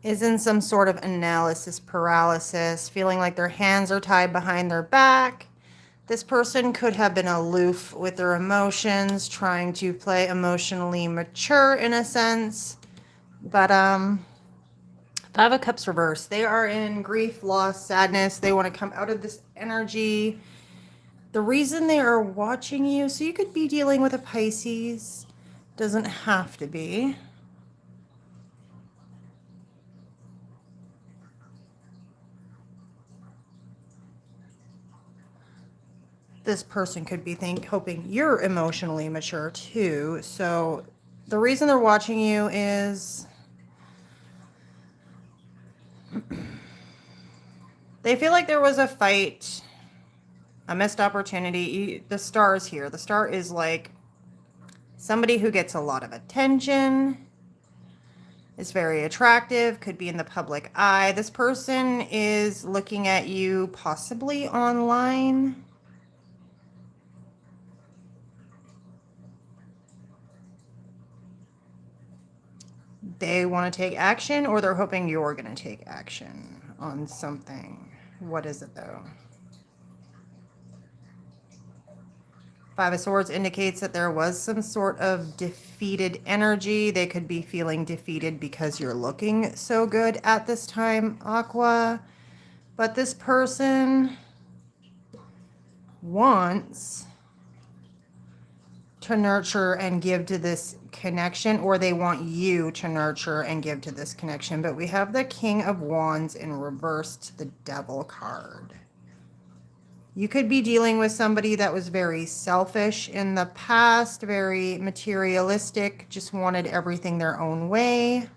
is in some sort of analysis paralysis, feeling like their hands are tied behind their back. This person could have been aloof with their emotions, trying to play emotionally mature in a sense. But Five of Cups reverse. They are in grief, loss, sadness. They want to come out of this energy. The reason they are watching you, so you could be dealing with a Pisces. Doesn't have to be. This person could be hoping you're emotionally mature too. So the reason they're watching you is they feel like there was a fight, a missed opportunity. The star is here. The star is like somebody who gets a lot of attention, is very attractive, could be in the public eye. This person is looking at you possibly online. They want to take action, or they're hoping you're going to take action on something. What is it though? Five of Swords indicates that there was some sort of defeated energy. They could be feeling defeated because you're looking so good at this time, Aqua. But this person wants to nurture and give to this connection, or they want you to nurture and give to this connection. But we have the King of Wands in reverse to the Devil card. You could be dealing with somebody that was very selfish in the past, very materialistic, just wanted everything their own way.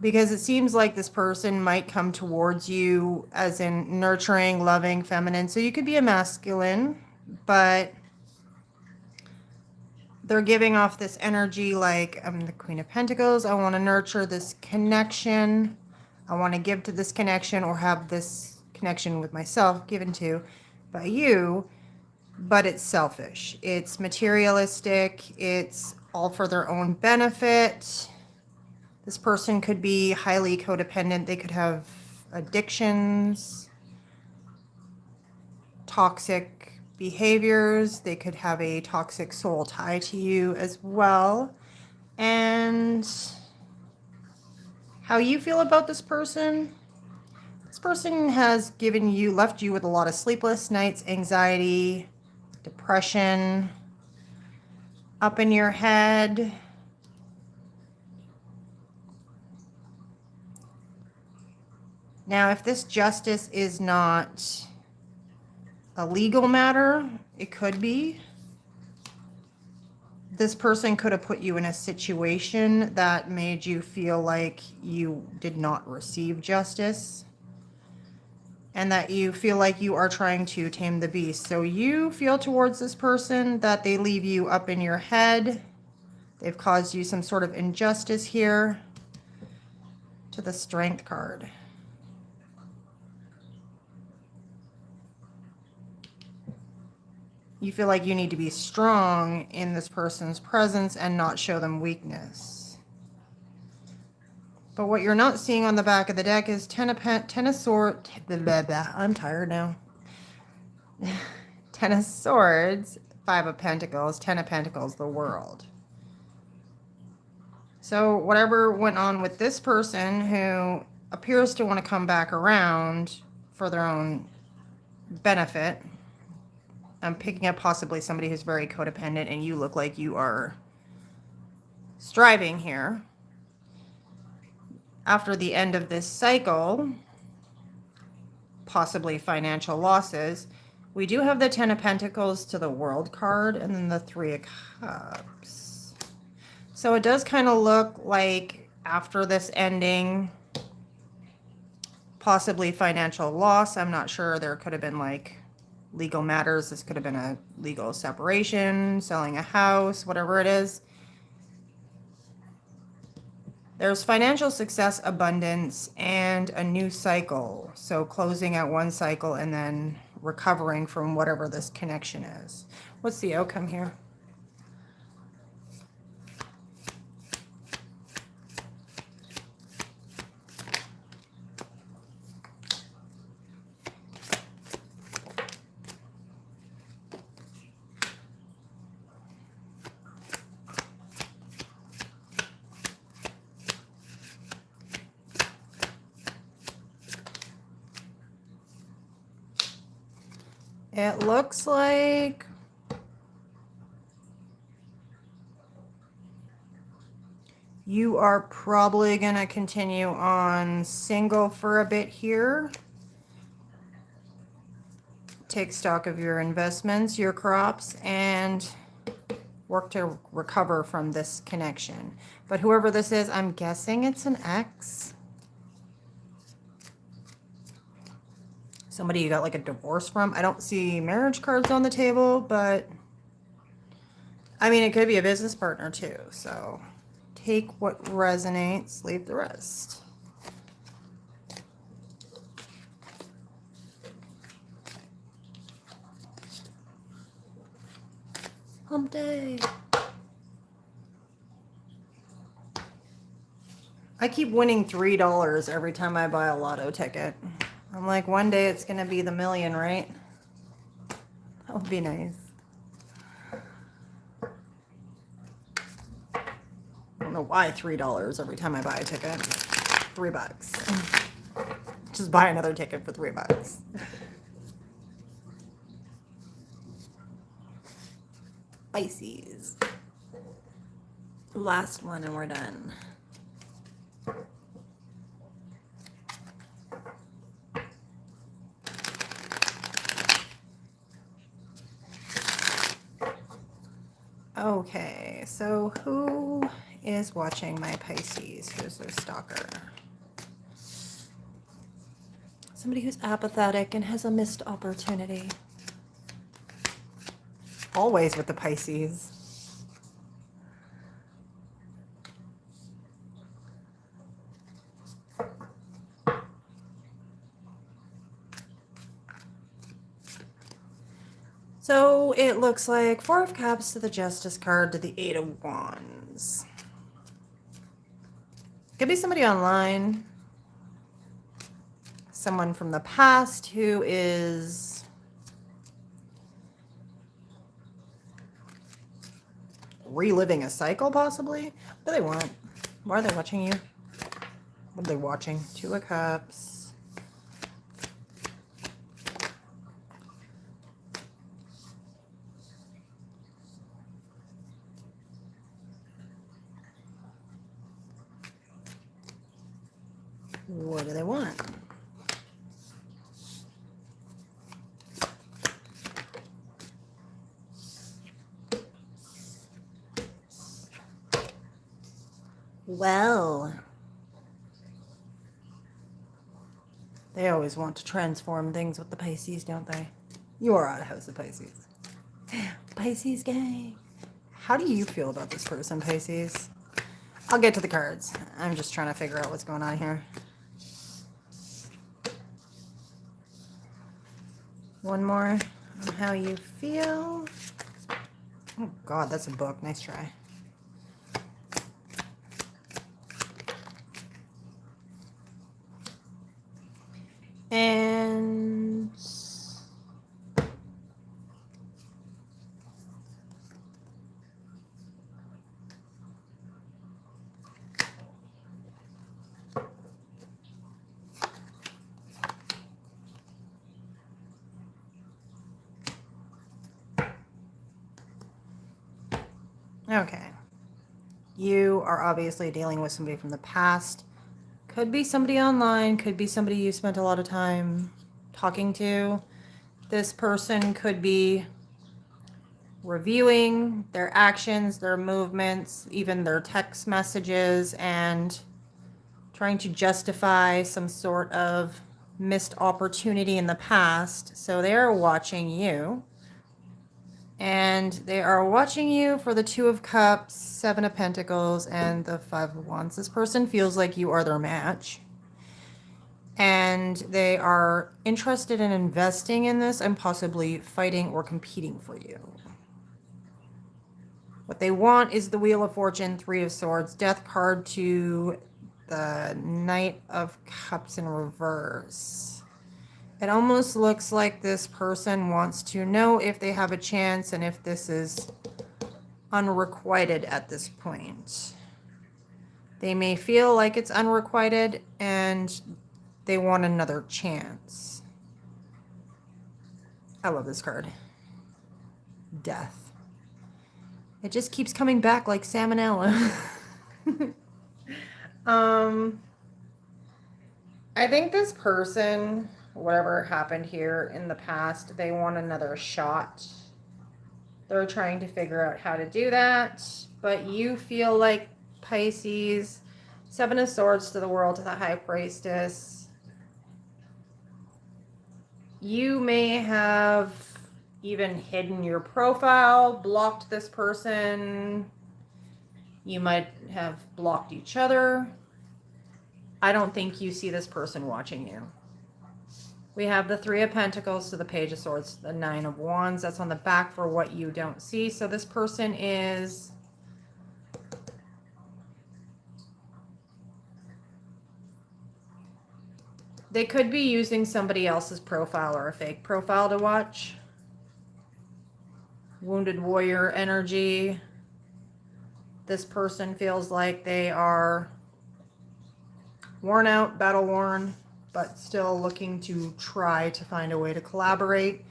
Because it seems like this person might come towards you as in nurturing, loving, feminine. So you could be a masculine, but they're giving off this energy like, I'm the Queen of Pentacles. I want to nurture this connection. I want to give to this connection, or have this connection with myself given to by you, but it's selfish. It's materialistic. It's all for their own benefit. This person could be highly codependent. They could have addictions, toxic behaviors. They could have a toxic soul tie to you as well. And how you feel about this person has left you with a lot of sleepless nights, anxiety, depression, up in your head. Now, if this justice is not a legal matter, it could be. This person could have put you in a situation that made you feel like you did not receive justice, and that you feel like you are trying to tame the beast. So you feel towards this person that they leave you up in your head. They've caused you some sort of injustice here. To the Strength card. You feel like you need to be strong in this person's presence and not show them weakness. But what you're not seeing on the back of the deck is Ten of Swords. I'm tired now. Ten of Swords, Five of Pentacles, Ten of Pentacles, the World. So whatever went on with this person who appears to want to come back around for their own benefit. I'm picking up possibly somebody who's very codependent, and you look like you are striving here. After the end of this cycle, possibly financial losses, we do have the Ten of Pentacles to the World card, and then the Three of Cups. So it does kind of look like after this ending, possibly financial loss. I'm not sure. There could have been like legal matters. This could have been a legal separation, selling a house, whatever it is. There's financial success, abundance, and a new cycle. So closing out one cycle and then recovering from whatever this connection is. What's the outcome here? It looks like you are probably going to continue on single for a bit here. Take stock of your investments, your crops, and work to recover from this connection. But whoever this is, I'm guessing it's an ex. Somebody you got like a divorce from. I don't see marriage cards on the table, but I mean, it could be a business partner too. So take what resonates, leave the rest. Hump day. I keep winning $3 every time I buy a lotto ticket. I'm like, one day it's going to be the million, right? That would be nice. I don't know why $3 every time I buy a ticket. $3. Just buy another ticket for $3. Pisces. Last one and we're done. Okay, so who is watching my Pisces? Who's their stalker? Somebody who's apathetic and has a missed opportunity. Always with the Pisces. So it looks like Four of Cups to the Justice card to the Eight of Wands. Could be somebody online. Someone from the past who is reliving a cycle, possibly. What do they want? Why are they watching you? What are they watching? Two of Cups. What do they want? Well, they always want to transform things with the Pisces, don't they? You are a house of Pisces. Pisces gang. How do you feel about this person, Pisces? I'll get to the cards. I'm just trying to figure out what's going on here. One more on how you feel. Oh, God, that's a book. Nice try. And okay. You are obviously dealing with somebody from the past. Could be somebody online, could be somebody you spent a lot of time talking to. This person could be reviewing their actions, their movements, even their text messages, and trying to justify some sort of missed opportunity in the past. So they are watching you. And they are watching you for the Two of Cups, Seven of Pentacles, and the Five of Wands. This person feels like you are their match. And they are interested in investing in this and possibly fighting or competing for you. What they want is the Wheel of Fortune, Three of Swords, Death card to the Knight of Cups in reverse. It almost looks like this person wants to know if they have a chance and if this is unrequited at this point. They may feel like it's unrequited and they want another chance. I love this card. Death. It just keeps coming back like salmonella. I think this person, whatever happened here in the past, they want another shot. They're trying to figure out how to do that, but you feel like Pisces, Seven of Swords to the World, to the High Priestess. You may have even hidden your profile, blocked this person. You might have blocked each other. I don't think you see this person watching you. We have the Three of Pentacles to the Page of Swords, the Nine of Wands. That's on the back for what you don't see. So this person is... They could be using somebody else's profile or a fake profile to watch. Wounded warrior energy. This person feels like they are worn out, battle worn, but still looking to try to find a way to collaborate.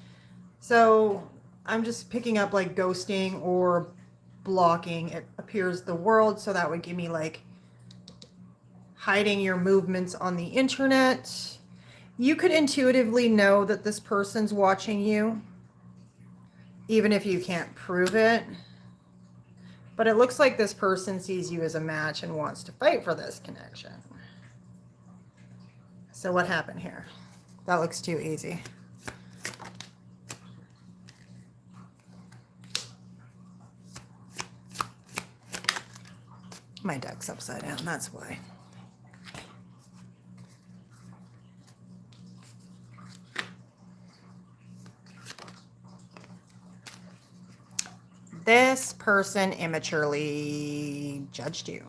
So I'm just picking up like ghosting or blocking. It appears the world, so that would give me like hiding your movements on the internet. You could intuitively know that this person's watching you, even if you can't prove it. But it looks like this person sees you as a match and wants to fight for this connection. So what happened here? That looks too easy. My deck's upside down, that's why. This person immaturely judged you.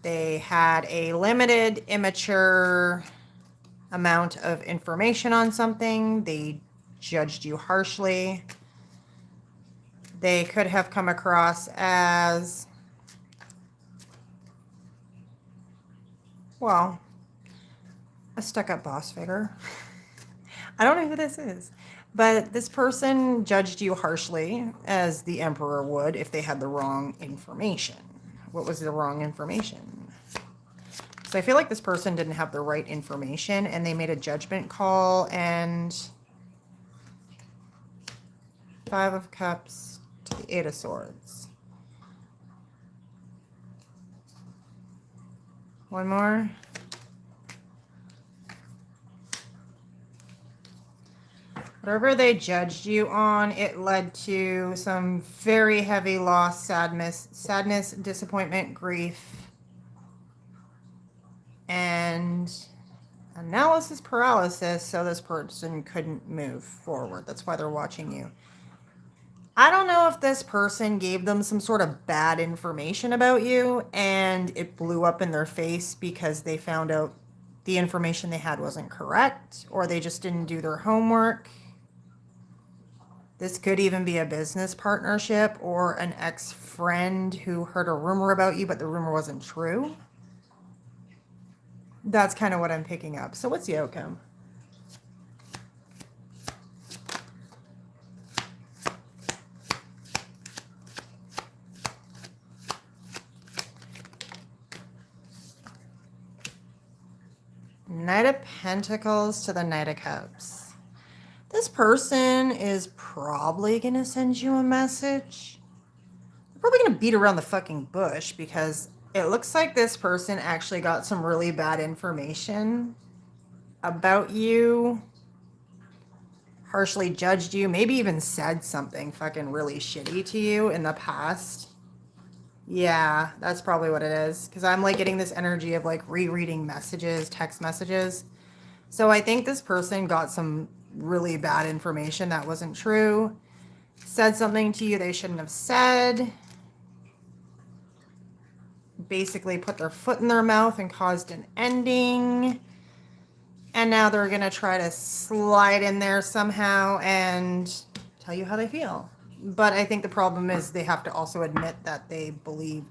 They had a limited, immature amount of information on something. They judged you harshly. They could have come across as, well, a stuck-up boss figure. I don't know who this is, but this person judged you harshly, as the Emperor would if they had the wrong information. What was the wrong information? So I feel like this person didn't have the right information and they made a judgment call, and Five of Cups to the Eight of Swords. One more. Whatever they judged you on, it led to some very heavy loss, sadness, disappointment, grief, and analysis paralysis, so this person couldn't move forward. That's why they're watching you. I don't know if this person gave them some sort of bad information about you and it blew up in their face because they found out the information they had wasn't correct, or they just didn't do their homework. This could even be a business partnership or an ex-friend who heard a rumor about you, but the rumor wasn't true. That's kind of what I'm picking up. So what's the outcome? Knight of Pentacles to the Knight of Cups. This person is probably going to send you a message. They're probably going to beat around the fucking bush because it looks like this person actually got some really bad information about you, harshly judged you, maybe even said something fucking really shitty to you in the past. Yeah, that's probably what it is, because I'm like getting this energy of like rereading messages, text messages. So I think this person got some really bad information that wasn't true, said something to you they shouldn't have said, basically put their foot in their mouth and caused an ending, and now they're gonna try to slide in there somehow and tell you how they feel. But I think the problem is they have to also admit that they believe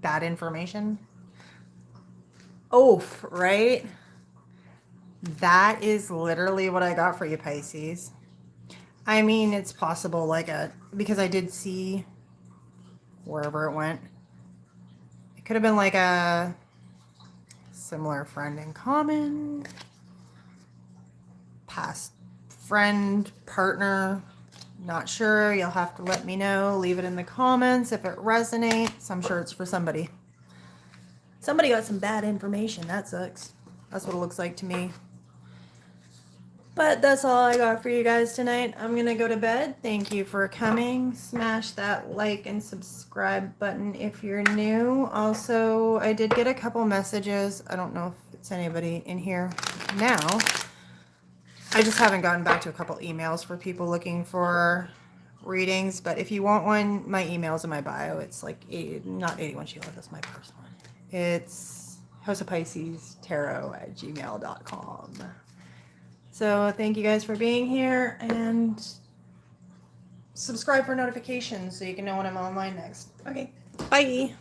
bad information. Oof, right? That is literally what I got for you, Pisces. I mean, it's possible, because I did see wherever it went. It could have been like a similar friend in common, past friend, partner. Not sure. You'll have to let me know. Leave it in the comments if it resonates. I'm sure it's for somebody. Somebody got some bad information. That sucks. That's what it looks like to me. But that's all I got for you guys tonight. I'm going to go to bed. Thank you for coming. Smash that like and subscribe button if you're new. Also, I did get a couple messages. I don't know if it's anybody in here now. I just haven't gotten back to a couple emails for people looking for readings. But if you want one, my email's in my bio. It's like, not 81 Sheila, that's my personal one. It's houseofpiscestarot@gmail.com. So thank you guys for being here, and subscribe for notifications so you can know when I'm online next. Okay, bye.